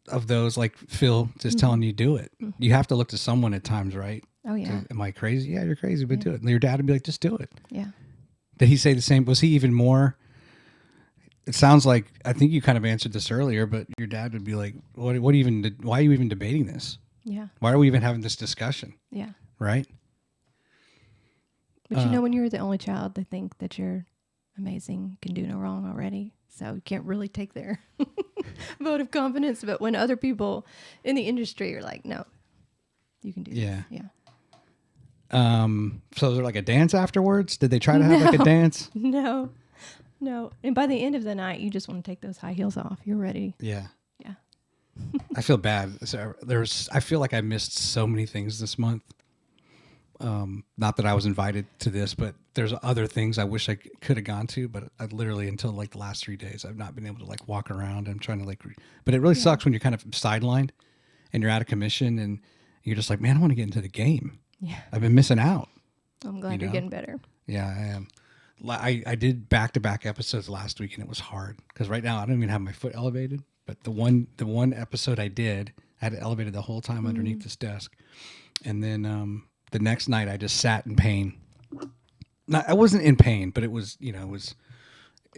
Of those, like Phil just telling you do it. You have to look to someone at times, right? Oh, yeah. Am I crazy? Yeah, you're crazy, but do it. And your dad would be like, just do it. Yeah. Did he say the same? Was he even more? It sounds like, I think you kind of answered this earlier, but your dad would be like, why are you even debating this? Yeah. Why are we even having this discussion? Yeah. Right? But when you're the only child, they think that you're amazing, can do no wrong already. So you can't really take their vote of confidence. But when other people in the industry are like, no, you can do this. Yeah. So is there like a dance afterwards? Did they try to have like a dance? No. And by the end of the night, you just want to take those high heels off. You're ready. Yeah. Yeah. I feel bad. So I feel like I missed so many things this month. Not that I was invited to this, but there's other things I wish I could have gone to, but I literally until like the last 3 days, I've not been able to like walk around. I'm trying to but it really sucks when you're kind of sidelined and you're out of commission and you're just like, man, I want to get into the game. Yeah. I've been missing out. I'm glad you're getting better. Yeah, I am. I did back-to-back episodes last week, and it was hard because right now I don't even have my foot elevated. But the one episode I did, I had it elevated the whole time underneath this desk, and then the next night I just sat in pain. I wasn't in pain, but it was it was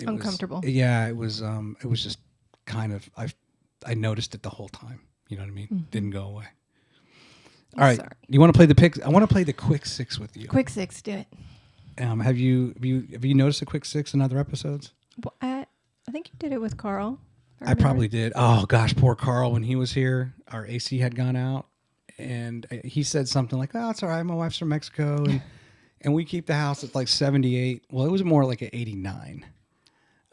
Uncomfortable. It was just kind of I noticed it the whole time. You know what I mean? Didn't go away. All right. Sorry. You want to play the picks? I want to play the quick six with you. Quick six, do it. Have you noticed a quick six in other episodes? Well, I think you did it with Carl. I probably did. Oh gosh, poor Carl. When he was here, our AC had gone out, and he said something like, "Oh, it's all right. My wife's from Mexico, and we keep the house at like 78." Well, it was more like an 89,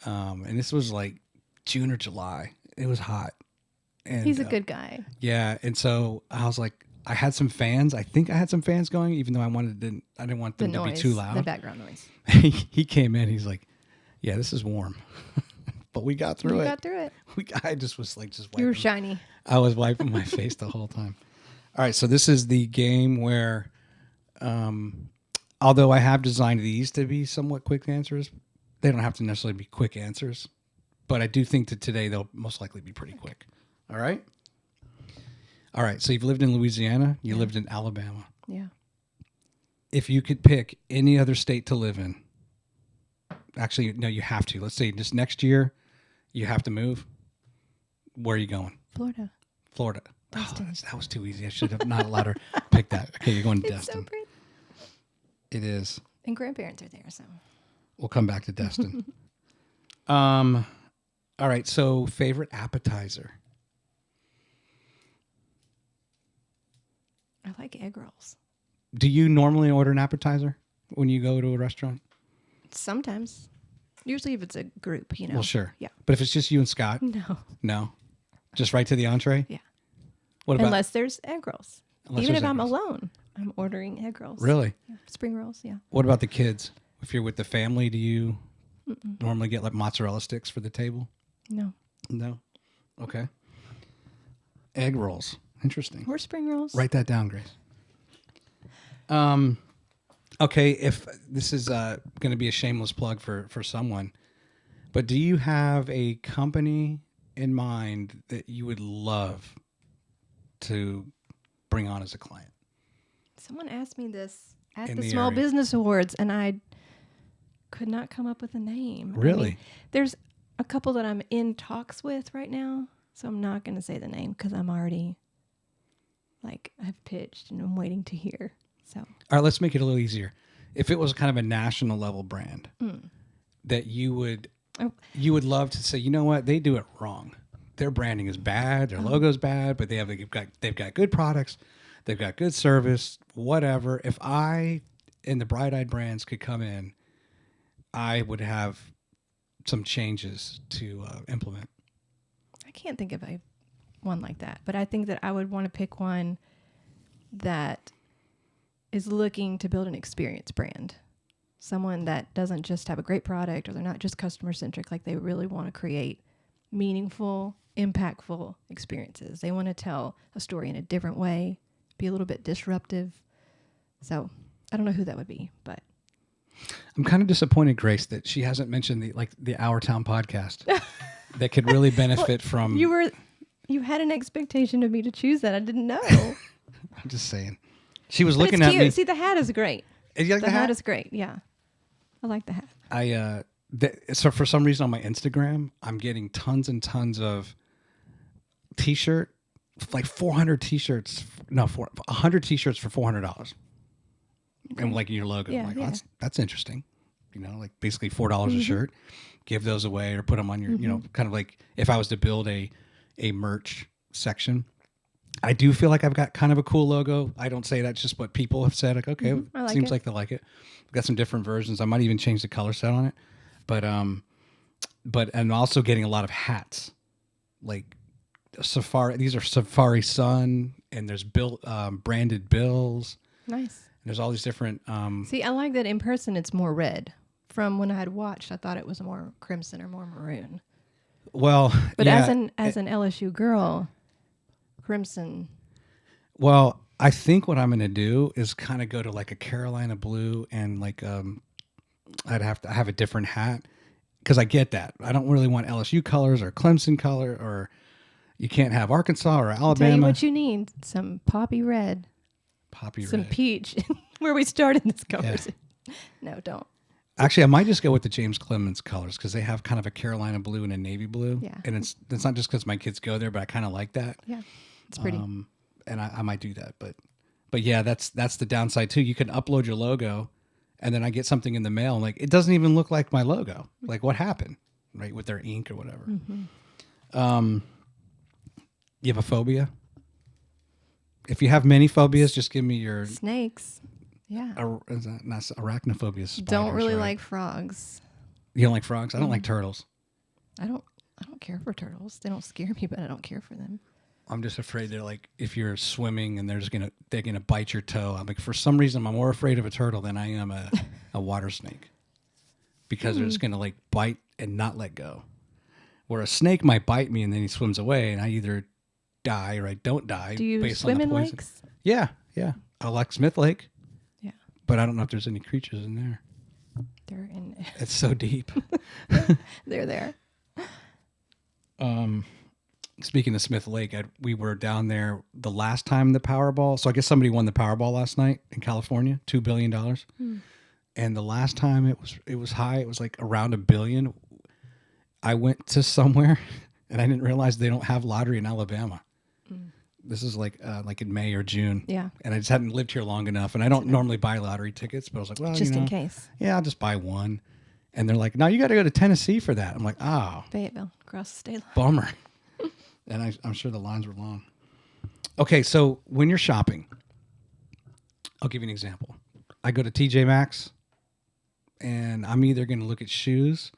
and this was like June or July. It was hot. And, he's a good guy. Yeah, and so I was like, I had some fans. I think I had some fans going, even though I didn't want them to be too loud. The background noise. He came in. He's like, "Yeah, this is warm," but we got through it. We got through it. I just was like, just wiping. You were shiny. I was wiping my face the whole time. All right, so this is the game where, although I have designed these to be somewhat quick answers, they don't have to necessarily be quick answers. But I do think that today they'll most likely be pretty quick. All right? All right, so you've lived in Louisiana. You lived in Alabama. Yeah. If you could pick any other state to live in, actually, no, you have to. Let's say just next year, you have to move. Where are you going? Florida. Florida. Oh, that was too easy. I should have not allowed her to pick that. Okay, you're going to It's Destin. so pretty. It is. And grandparents are there, so. We'll come back to Destin. All right, so favorite appetizer? I like egg rolls. Do you normally order an appetizer when you go to a restaurant? Sometimes. Usually if it's a group, you know. Well, sure. Yeah. But if it's just you and Scott? No. No? Just right to the entree? Yeah. What about? Unless there's egg rolls. Unless Even there's if egg I'm rolls. alone, I'm ordering egg rolls. Really? Yeah. Spring rolls, yeah. What about the kids? If you're with the family, do you normally get like mozzarella sticks for the table? No. No? Okay. Egg rolls. Interesting. Or spring rolls. Write that down, Grace. Okay, if this is going to be a shameless plug for someone, but do you have a company in mind that you would love to bring on as a client? Someone asked me this at In the the Small area. Business Awards, and I could not come up with a name. Really? I mean, there's a couple that I'm in talks with right now, so I'm not going to say the name because I'm already, I've pitched and I'm waiting to hear. So. All right, let's make it a little easier. If it was kind of a national level brand that you would love to say, you know what, they do it wrong. Their branding is bad, their logo's bad, but they've got good products, they've got good service, whatever. If I and the Bright Eyed Brands could come in, I would have some changes to implement. I can't think of one like that, but I think that I would want to pick one that is looking to build an experience brand. Someone that doesn't just have a great product, or they're not just customer centric, like they really want to create meaningful, impactful experiences. They want to tell a story in a different way, be a little bit disruptive. So I don't know who that would be, but I'm kind of disappointed, Grace, that she hasn't mentioned the Our Town podcast that could really benefit from. You had an expectation of me to choose that. I didn't know. I'm just saying. She was looking it's at cute. me. See, the hat is great. You like The hat is great. Yeah. I like the hat. So for some reason on my Instagram, I'm getting tons and tons of t-shirt, like 400 t-shirts. No, 100 t-shirts for $400. Okay. And like your logo. Yeah, like, yeah. well, that's interesting. You know, like basically $4 a shirt. Give those away or put them on your, you know, kind of like if I was to build a merch section. I do feel like I've got kind of a cool logo. I don't say that's just what people have said. Like, okay, seems like they like it. I've got some different versions. I might even change the color set on it. But I'm also getting a lot of hats, like Safari. These are Safari Sun, and there's branded bills. Nice. And there's all these different. See, I like that in person it's more red. From when I had watched, I thought it was more crimson or more maroon. Well, but yeah, as an LSU girl, crimson. Well, I think what I'm going to do is kind of go to like a Carolina blue and like I'd have to have a different hat because I get that. I don't really want LSU colors or Clemson color, or you can't have Arkansas or Alabama. Tell you what you need: some poppy red, some red. peach. Where we started this conversation. Yeah. No, don't. Actually, I might just go with the James Clemens colors because they have kind of a Carolina blue and a navy blue. Yeah. And it's not just because my kids go there, but I kind of like that. Yeah, it's pretty. And I might do that, but yeah, that's the downside too. You can upload your logo, and then I get something in the mail, and like it doesn't even look like my logo. Like what happened, right? With their ink or whatever. Mm-hmm. You have a phobia? If you have many phobias, just give me your snakes. Yeah. Is that not arachnophobia? Spiders, don't really right? like frogs. You don't like frogs? I don't like turtles. I don't care for turtles. They don't scare me, but I don't care for them. I'm just afraid they're like if you're swimming and they're gonna bite your toe. I'm like for some reason I'm more afraid of a turtle than I am a water snake because they're just gonna like bite and not let go. Where a snake might bite me and then he swims away and I either die or I don't die. Do you based swim on the in poison. lakes? Yeah. I like Smith Lake. Yeah. But I don't know if there's any creatures in there. They're in. It's so deep. They're there. Speaking of Smith Lake, we were down there the last time the Powerball. So I guess somebody won the Powerball last night in California, $2 billion. And the last time it was high. It was like around $1 billion. I went to somewhere and I didn't realize they don't have lottery in Alabama. This is like in May or June. Yeah. And I just hadn't lived here long enough. And I don't normally buy lottery tickets, but I was like, well, just in case. Yeah, I'll just buy one. And they're like, no, you got to go to Tennessee for that. I'm like, oh. Fayetteville, across the state line. Bummer. And I'm sure the lines were long. Okay, so when you're shopping, I'll give you an example. I go to TJ Maxx, and I'm either going to look at shoes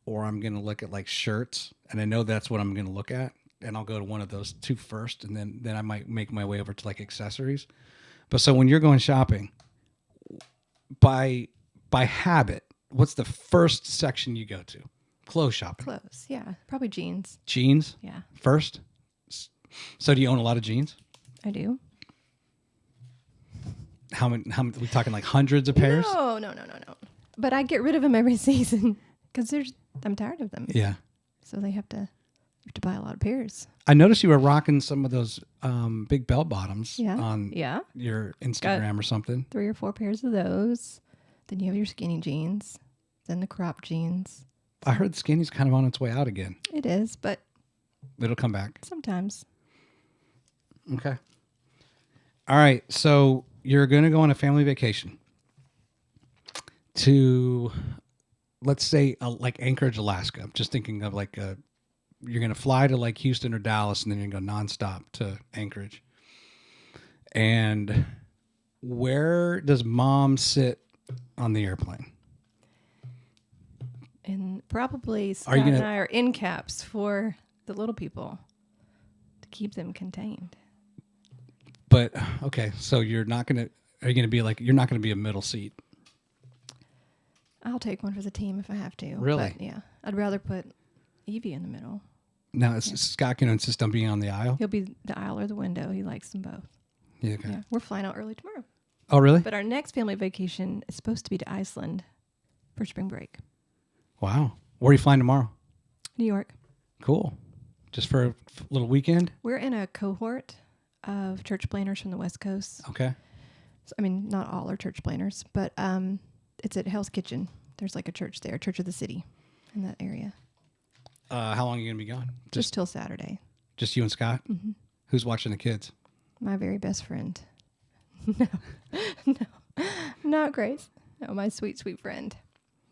or I'm going to look at like shirts, and I know that's what I'm going to look at, and I'll go to one of those two first, and then I might make my way over to like accessories. But so when you're going shopping, by habit, what's the first section you go to? Clothes shopping. Clothes, yeah. Probably jeans. Jeans? Yeah. First? So do you own a lot of jeans? I do. How many we talking like hundreds of pairs? No. But I get rid of them every season because I'm tired of them. Yeah. So you have to buy a lot of pairs. I noticed you were rocking some of those big bell bottoms on your Instagram or something. 3 or 4 pairs of those. Then you have your skinny jeans. Then the crop jeans. I heard skinny's kind of on its way out again. It is, but it'll come back. Sometimes. Okay. All right. So you're going to go on a family vacation to, let's say, like Anchorage, Alaska. I'm just thinking of like you're going to fly to like Houston or Dallas, and then you're going to go nonstop to Anchorage. And where does mom sit on the airplane? And probably Scott and I are in caps for the little people to keep them contained. But okay, so you're not gonna. Are you gonna be like? You're not gonna be a middle seat. I'll take one for the team if I have to. Really? But yeah, I'd rather put Evie in the middle. Now, Scott going to insist on being on the aisle? He'll be the aisle or the window. He likes them both. Yeah, okay. Yeah, we're flying out early tomorrow. Oh, really? But our next family vacation is supposed to be to Iceland for spring break. Wow. Where are you flying tomorrow? New York. Cool. Just for a little weekend? We're in a cohort of church planners from the West Coast. Okay. So, I mean, not all are church planners, but it's at Hell's Kitchen. There's like a church there, Church of the City in that area. How long are you going to be gone? Just till Saturday. Just you and Scott? Mm-hmm. Who's watching the kids? My very best friend. No, not Grace. No, my sweet, sweet friend.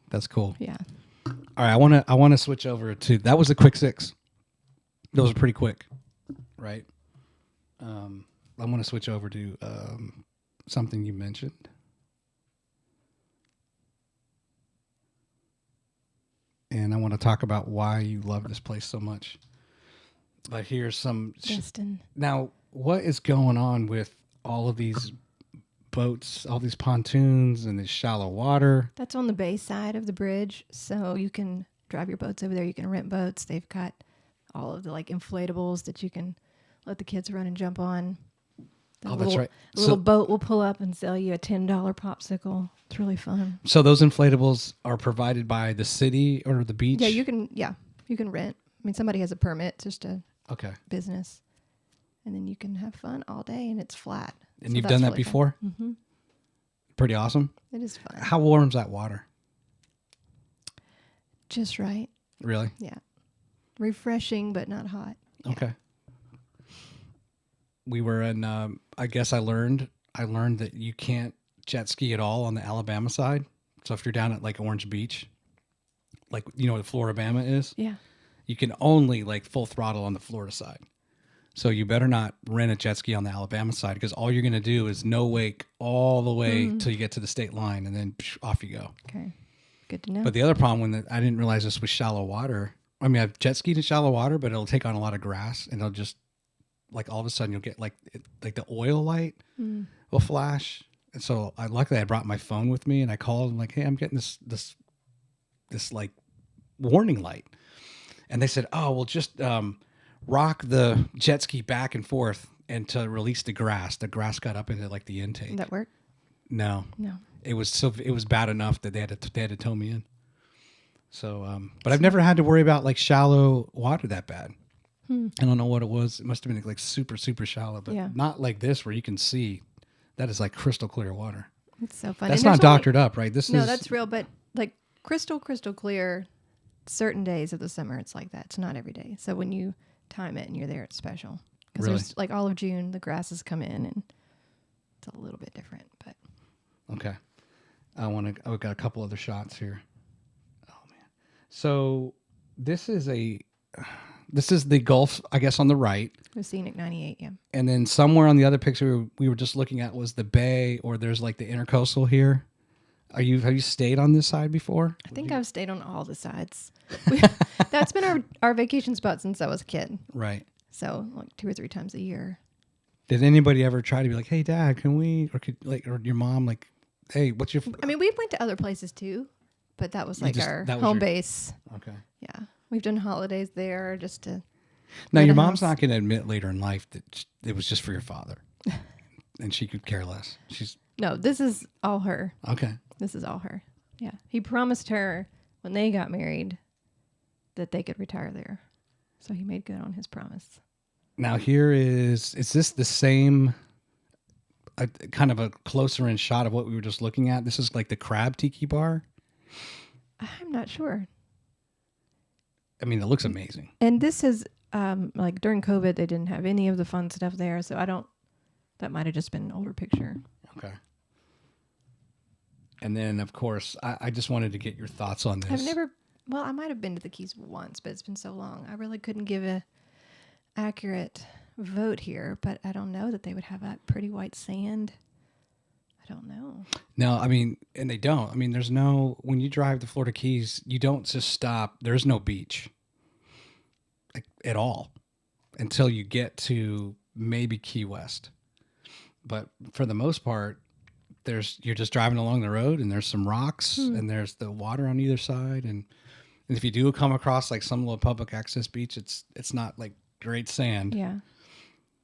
That's cool. Yeah. All right, I want to switch over to, that was a quick 6. Those are pretty quick, right? I want to switch over to something you mentioned. And I want to talk about why you love this place so much. But here's some... Justin. Now, what is going on with all of these boats, all these pontoons and this shallow water? That's on the bay side of the bridge, so you can drive your boats over there. You can rent boats. They've got all of the like inflatables that you can let the kids run and jump on. That's right. The little boat will pull up and sell you a $10 popsicle. It's really fun. So those inflatables are provided by the city or the beach? Yeah, you can rent. I mean, somebody has a permit, it's just a business. And then you can have fun all day, and it's flat. And you've done that really before? Mm-hmm. Pretty awesome. It is fun. How warm's that water? Just right. Really? Yeah. Refreshing, but not hot. Yeah. Okay. We were in, I guess I learned that you can't jet ski at all on the Alabama side. So if you're down at like Orange Beach, like, you know what Floribama is? Yeah. You can only like full throttle on the Florida side. So you better not rent a jet ski on the Alabama side, because all you're going to do is no wake all the way till you get to the state line, and then off you go. Okay. Good to know. But the other problem I didn't realize this was shallow water. I mean, I've jet skied in shallow water, but it'll take on a lot of grass, and it'll just, like, all of a sudden you'll get like the oil light will flash. And so luckily I brought my phone with me, and I called and like, hey, I'm getting this like warning light. And they said, oh, well, just rock the jet ski back and forth and to release the grass. The grass got up into like the intake. Did that work? No. It was bad enough that they had to tow me in. So, but I've never had to worry about like shallow water that bad. I don't know what it was. It must have been like super, super shallow, but not like this where you can see. That is like crystal clear water. It's so fun. That's not doctored up, right? No, that's real, but like crystal clear. Certain days of the summer, it's like that. It's not every day. So when you time it and you're there, it's special. Because there's like all of June, the grasses come in, and it's a little bit different. But okay, I've got a couple other shots here. Oh man, so this is the Gulf, I guess, on the right. The Scenic 98, yeah. And then somewhere on the other picture we were just looking at was the bay, or there's like the intercoastal here. Have you stayed on this side before? I think I've stayed on all the sides. That's been our vacation spot since I was a kid. Right. So like 2 or 3 times a year. Did anybody ever try to be like, hey, Dad, can we, or your mom, like, hey, what's your... I mean, we went to other places too, but that was like our home base. Okay. Yeah. We've done holidays there just to... Now, your mom's not going to admit later in life that it was just for your father. And she could care less. No, this is all her. Okay. This is all her. Yeah. He promised her when they got married that they could retire there. So he made good on his promise. Now here is this the same, kind of a closer in shot of what we were just looking at? This is like the Crab Tiki Bar? I'm not sure. I mean, it looks amazing. And this is, like during COVID, they didn't have any of the fun stuff there. So that might have just been an older picture. Okay. And then, of course, I just wanted to get your thoughts on this. I might have been to the Keys once, but it's been so long. I really couldn't give a accurate vote here, but I don't know that they would have that pretty white sand. I don't know. No, I mean, and they don't. I mean, when you drive the Florida Keys, you don't just stop. There's no beach like, at all until you get to maybe Key West. But for the most part, you're just driving along the road, and there's some rocks, and there's the water on either side. And if you do come across like some little public access beach, it's not like great sand. Yeah.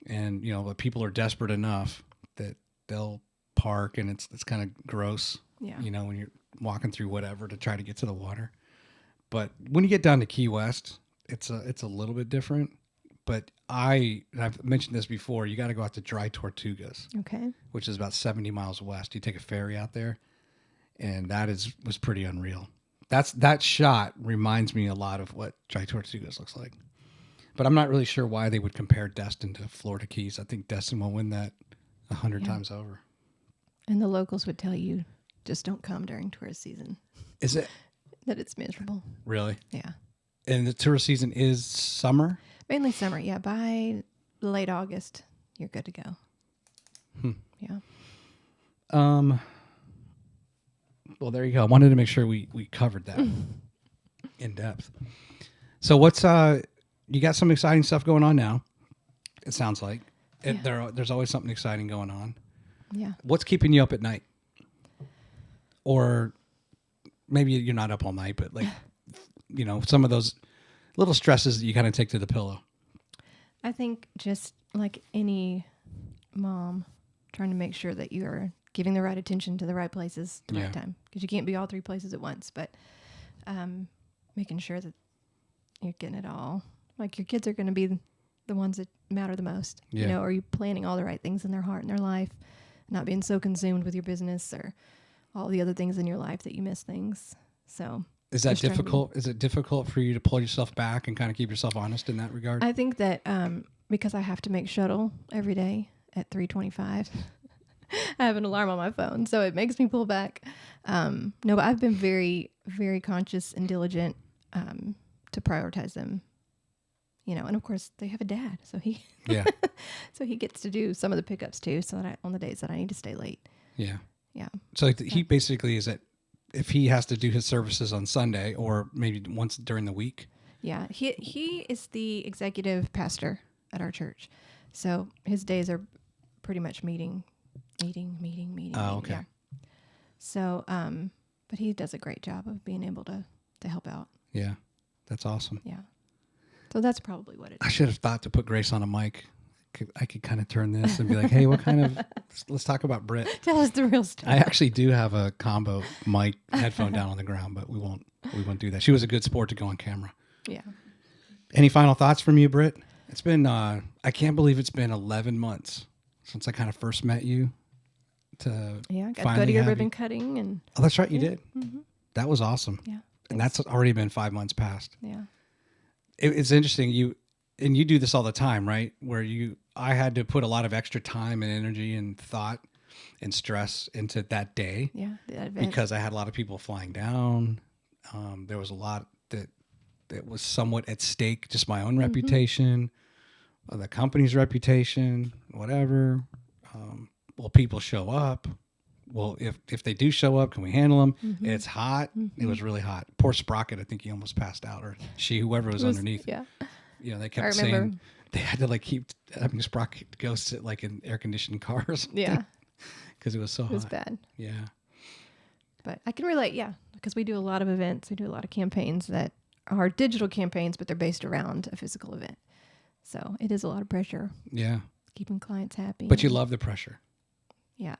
And but people are desperate enough that they'll park, and it's kind of gross. Yeah. When you're walking through whatever to try to get to the water. But when you get down to Key West, it's a little bit different. But I've mentioned this before, you got to go out to Dry Tortugas. Okay. Which is about 70 miles west. You take a ferry out there, and was pretty unreal. That shot reminds me a lot of what Dry Tortugas looks like. But I'm not really sure why they would compare Destin to Florida Keys. I think Destin will win that 100 times over. And the locals would tell you, just don't come during tourist season. Is it? That it's miserable. Really? Yeah. And the tourist season is summer? Mainly summer, yeah. By late August, you're good to go. Yeah. Well, there you go. I wanted to make sure we covered that in depth. So what's you got some exciting stuff going on now? It sounds like there's always something exciting going on. Yeah. What's keeping you up at night? Or maybe you're not up all night, but like some of those little stresses that you kind of take to the pillow. I think just like any mom, trying to make sure that you are giving the right attention to the right places at the right time, because you can't be all three places at once, but making sure that you're getting it all. Like, your kids are going to be the ones that matter the most. You know, are you planting all the right things in their heart and their life, not being so consumed with your business or all the other things in your life that you miss things. So is that difficult? Is it difficult for you to pull yourself back and kind of keep yourself honest in that regard? I think that because I have to make shuttle every day at 3:25, I have an alarm on my phone, so it makes me pull back. No, but I've been very, very conscious and diligent to prioritize them. You know, and of course they have a dad, so he so he gets to do some of the pickups too. So that on the days that I need to stay late. Yeah. So he basically is that if he has to do his services on Sunday or maybe once during the week. Yeah, he is the executive pastor at our church, so his days are pretty much meeting. Oh, okay. Yeah. So, but he does a great job of being able to help out. Yeah, that's awesome. Yeah. So that's probably what it is. I should have thought to put Grace on a mic. I could kind of turn this and be like, hey, what kind of, let's talk about Britt. Tell us the real story. I actually do have a combo mic headphone down on the ground, but we won't do that. She was a good sport to go on camera. Yeah. Any final thoughts from you, Britt? It's been, I can't believe it's been 11 months since I kind of first met you. I got to go to your ribbon cutting. And oh, that's right, you did. Mm-hmm. That was awesome. Yeah. And that's already been 5 months past. Yeah. It's interesting. You do this all the time, right? Where I had to put a lot of extra time and energy and thought and stress into that day. Yeah. Because I had a lot of people flying down. There was a lot that was somewhat at stake, just my own reputation, the company's reputation, whatever. Will people show up? Well, if they do show up, can we handle them? Mm-hmm. It's hot. Mm-hmm. It was really hot. Poor Sprocket, I think he almost passed out, or whoever was underneath. Yeah. You know, they kept saying they had to keep having Sprocket go sit in air conditioned cars. Yeah. Because it was so hot. It was bad. Yeah. But I can relate, because we do a lot of events. We do a lot of campaigns that are digital campaigns, but they're based around a physical event. So it is a lot of pressure. Yeah. Keeping clients happy. But you love the pressure. Yeah.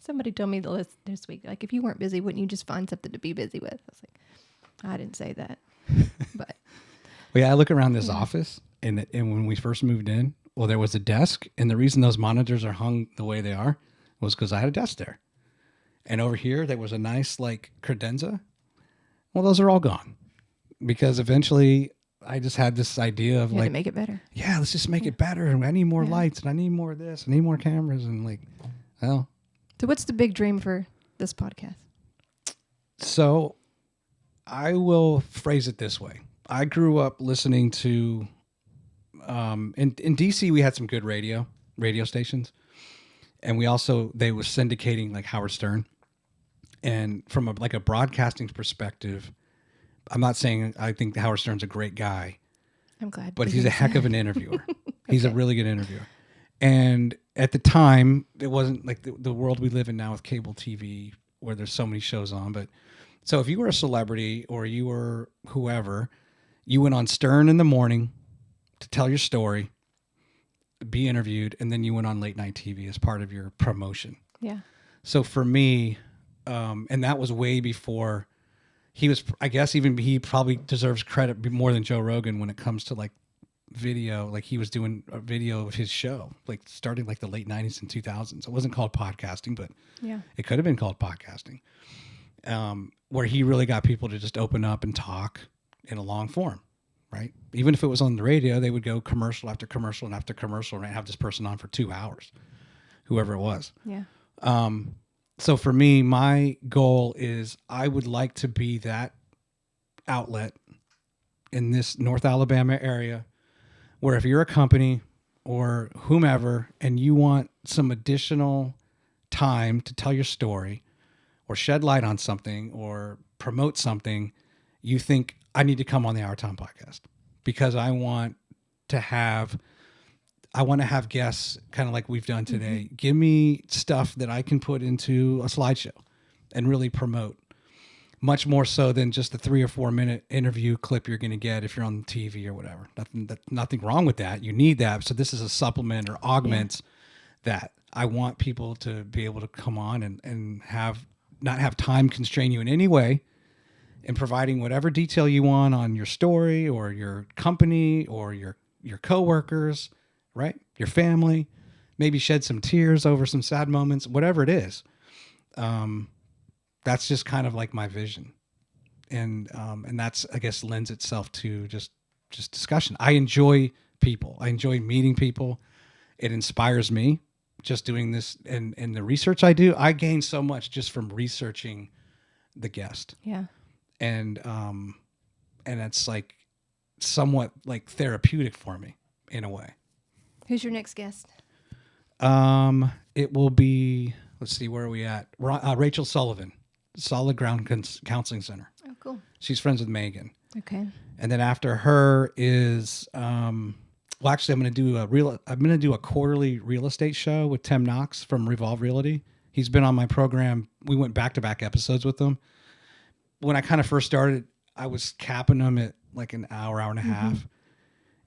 Somebody told me this week, if you weren't busy, wouldn't you just find something to be busy with? I was like, I didn't say that. But well, I look around this office, and when we first moved in, there was a desk, and the reason those monitors are hung the way they are was because I had a desk there. And over here, there was a nice credenza. Well, those are all gone because eventually I just had this idea of to make it better. Yeah, let's just make it better. And I need more lights, and I need more of this. I need more cameras, and well. So what's the big dream for this podcast? So I will phrase it this way. I grew up listening to, in DC, we had some good radio stations. And they were syndicating Howard Stern. And from a broadcasting perspective, I'm not saying I think Howard Stern's a great guy. I'm glad. But he's a heck of an interviewer. He's a really good interviewer. And at the time, it wasn't like the world we live in now with cable TV where there's so many shows on. But so if you were a celebrity or you were whoever, you went on Stern in the morning to tell your story, be interviewed, and then you went on late night TV as part of your promotion. Yeah. So for me, and that was way before he was, I guess he probably deserves credit more than Joe Rogan when it comes to video. He was doing a video of his show, starting the late 90s and 2000s. It wasn't called podcasting, but it could have been called podcasting, where he really got people to just open up and talk in a long form, right? Even if it was on the radio, they would go commercial after commercial and after commercial and have this person on for 2 hours, whoever it was. Yeah. So for me, my goal is I would like to be that outlet in this North Alabama area where if you're a company or whomever and you want some additional time to tell your story or shed light on something or promote something, you think I need to come on the Our Time podcast because I want to have guests kind of like we've done today. Mm-hmm. Give me stuff that I can put into a slideshow and really promote much more so than just the 3 or 4 minute interview clip you're going to get if you're on TV or whatever. Nothing wrong with that. You need that. So this is a supplement or augments that. I want people to be able to come on and not have time constrain you in any way, in providing whatever detail you want on your story or your company or your coworkers, right? Your family, maybe shed some tears over some sad moments, whatever it is. That's just kind of like my vision. And that's, I guess, lends itself to just discussion. I enjoy people. I enjoy meeting people. It inspires me just doing this, and the research I do. I gain so much just from researching the guest. Yeah. And it's like somewhat like therapeutic for me in a way. Who's your next guest? It will be, let's see, where are we at? Rachel Sullivan, Solid Ground Counseling Center. Oh, cool. She's friends with Megan. Okay. And then after her is, well, actually, I'm going to do a quarterly real estate show with Tim Knox from Revolve Realty. He's been on my program. We went back-to-back episodes with him. When I kind of first started, I was capping them at like an hour and a half.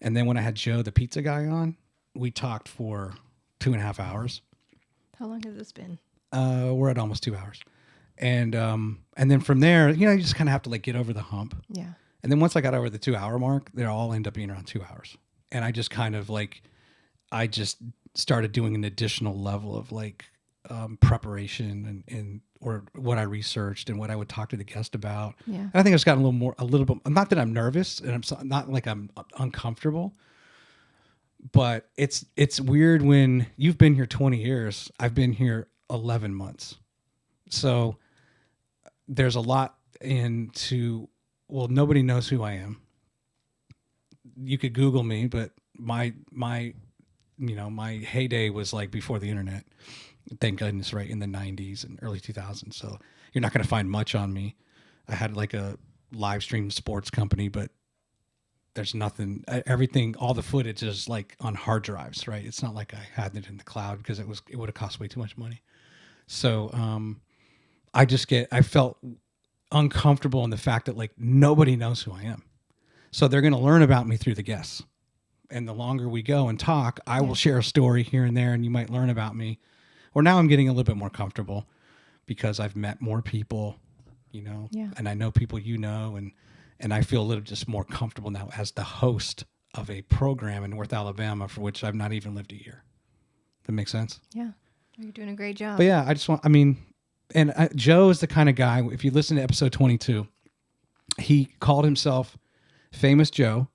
And then when I had Joe, the pizza guy, on, we talked for 2.5 hours. How long has this been? We're at almost 2 hours. And then from there, you just kind of have to like get over the hump. Yeah. And then once I got over the 2 hour mark, they all end up being around 2 hours. And I just kind of like, I just started doing an additional level of like preparation and or what I researched and what I would talk to the guest about. Yeah. And I think I've gotten a little bit, not that I'm nervous and I'm not like I'm uncomfortable, but it's weird when you've been here 20 years. I've been here 11 months. So there's a lot into, well, nobody knows who I am. You could Google me, but my heyday was like before the internet. Thank goodness, right in the 90s and early 2000s. So you're not going to find much on me. I had like a live stream sports company, but there's nothing, everything, all the footage is like on hard drives, right? It's not like I had it in the cloud because it would have cost way too much money. So I felt uncomfortable in the fact that like nobody knows who I am. So they're going to learn about me through the guests. And the longer we go and talk, I will share a story here and there and you might learn about me. Or now I'm getting a little bit more comfortable because I've met more people, and I know people and I feel a little just more comfortable now as the host of a program in North Alabama for which I've not even lived a year. That makes sense? Yeah. You're doing a great job. But yeah, Joe is the kind of guy, if you listen to episode 22, he called himself Famous Joe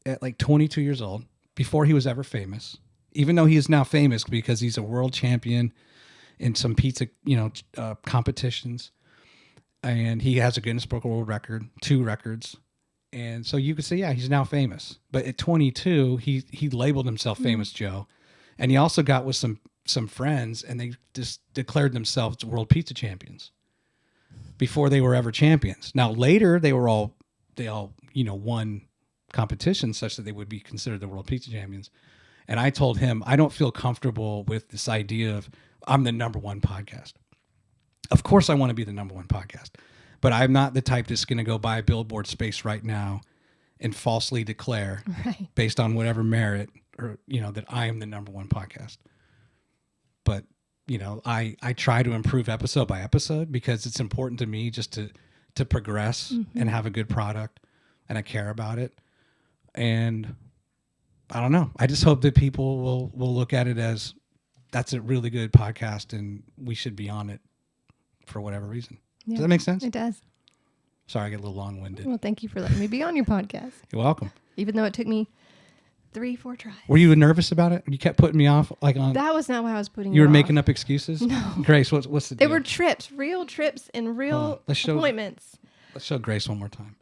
at like 22 years old, before he was ever famous, even though he is now famous because he's a world champion in some pizza, competitions. And he has a Guinness Book of World Record, 2 records. And so you could say, yeah, he's now famous. But at 22, he labeled himself Famous Joe. And he also got with some friends, and they just declared themselves world pizza champions before they were ever champions. Now, later, they all won competitions such that they would be considered the world pizza champions. And I told him, I don't feel comfortable with this idea of I'm the number one podcast. Of course I want to be the number one podcast, but I'm not the type that's going to go buy a billboard space right now and falsely declare based on whatever merit or, that I am the number one podcast. But, I try to improve episode by episode because it's important to me just to progress and have a good product, and I care about it. And I don't know. I just hope that people will look at it as that's a really good podcast and we should be on it for whatever reason. Yeah. Does that make sense? It does. Sorry, I get a little long-winded. Well, thank you for letting me be on your podcast. You're welcome. Even though it took me 3-4 tries. Were you nervous about it? You kept putting me off That was not why I was putting you were off. Making up excuses? No. Grace, what's the deal? They were trips, real trips and real appointments. Let's show Grace one more time.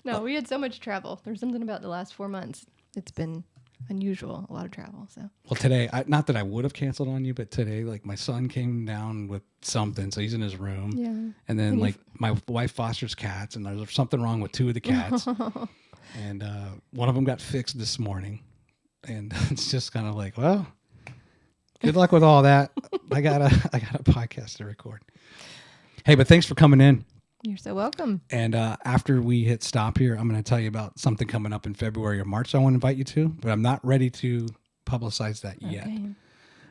No, we had so much travel. There's something about the last 4 months. It's been unusual, a lot of travel. So. Well, today, not that I would have canceled on you, but today, like my son came down with something, so he's in his room. Yeah. And then my wife fosters cats, and there's something wrong with 2 of the cats. And one of them got fixed this morning, and it's just kind of like, well, good luck with all that. I got a podcast to record. Hey, but thanks for coming in. You're so welcome. And after we hit stop here, I'm going to tell you about something coming up in February or March I want to invite you to, but I'm not ready to publicize that yet.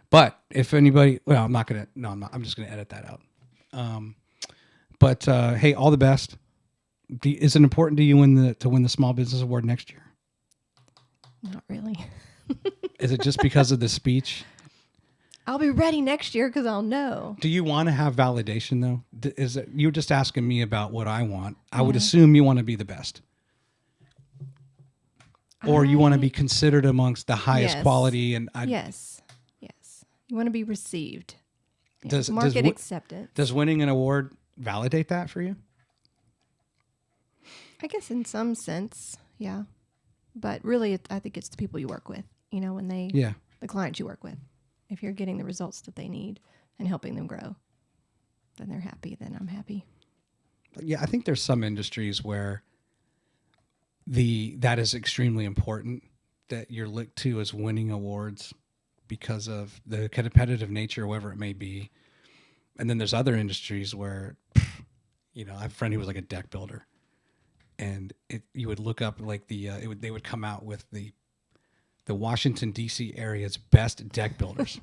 But if anybody, well, I'm not going to, no, I'm not. I'm just going to edit that out. But hey, all the best. Is it important to you to win the Small Business Award next year? Not really. Is it just because of the speech? I'll be ready next year because I'll know. Do you want to have validation though? Is it, you're just asking me about what I want. I would assume you want to be the best. Or you want to be considered amongst the highest quality. And yes. You want to be received. Does market acceptance. Does winning an award validate that for you? I guess in some sense, yeah. But really, I think it's the people you work with, when the clients you work with. If you're getting the results that they need and helping them grow, then they're happy, then I'm happy. Yeah, I think there's some industries where that is extremely important, that you're looked to as winning awards because of the competitive nature, whatever it may be. And then there's other industries where, I have a friend who was like a deck builder. And you would look up like they would come out with the Washington D.C. area's best deck builders,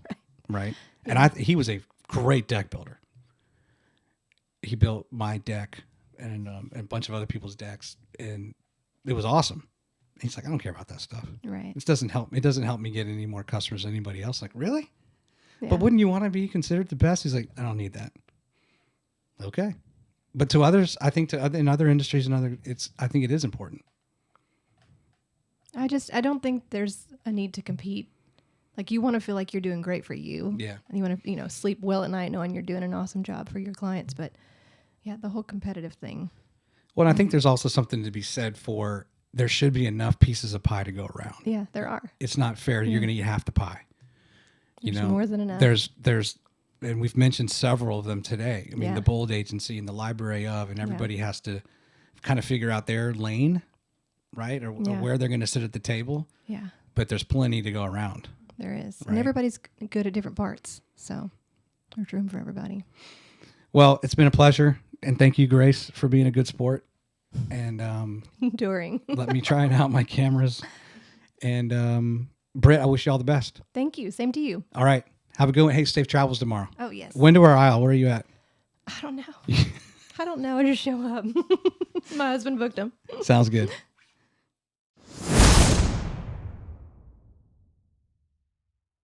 right? Yeah. And he was a great deck builder. He built my deck and a bunch of other people's decks, and it was awesome. He's like, I don't care about that stuff. Right. It doesn't help me get any more customers than anybody else. Like, really? Yeah. But wouldn't you want to be considered the best? He's like, I don't need that. Okay. But to others, I think in other industries I think it is important. I don't think there's a need to compete. Like, you want to feel like you're doing great for you. Yeah. And you want to, sleep well at night knowing you're doing an awesome job for your clients. But yeah, the whole competitive thing. Well, I think there's also something to be said for there should be enough pieces of pie to go around. Yeah, there are. It's not fair. You're going to eat half the pie. There's more than enough. There's and we've mentioned several of them today. I mean, the Bold Agency and the Library of, and everybody has to kind of figure out their lane, right? Or where they're going to sit at the table. Yeah. But there's plenty to go around. There is. Right? And everybody's good at different parts. So there's room for everybody. Well, it's been a pleasure. And thank you, Grace, for being a good sport. And enduring. let me try out my cameras. And Britt, I wish you all the best. Thank you. Same to you. All right. Have a good one. Hey, safe travels tomorrow. Oh, yes. Window aisle, where are you at? I don't know. I just show up. My husband booked them. Sounds good.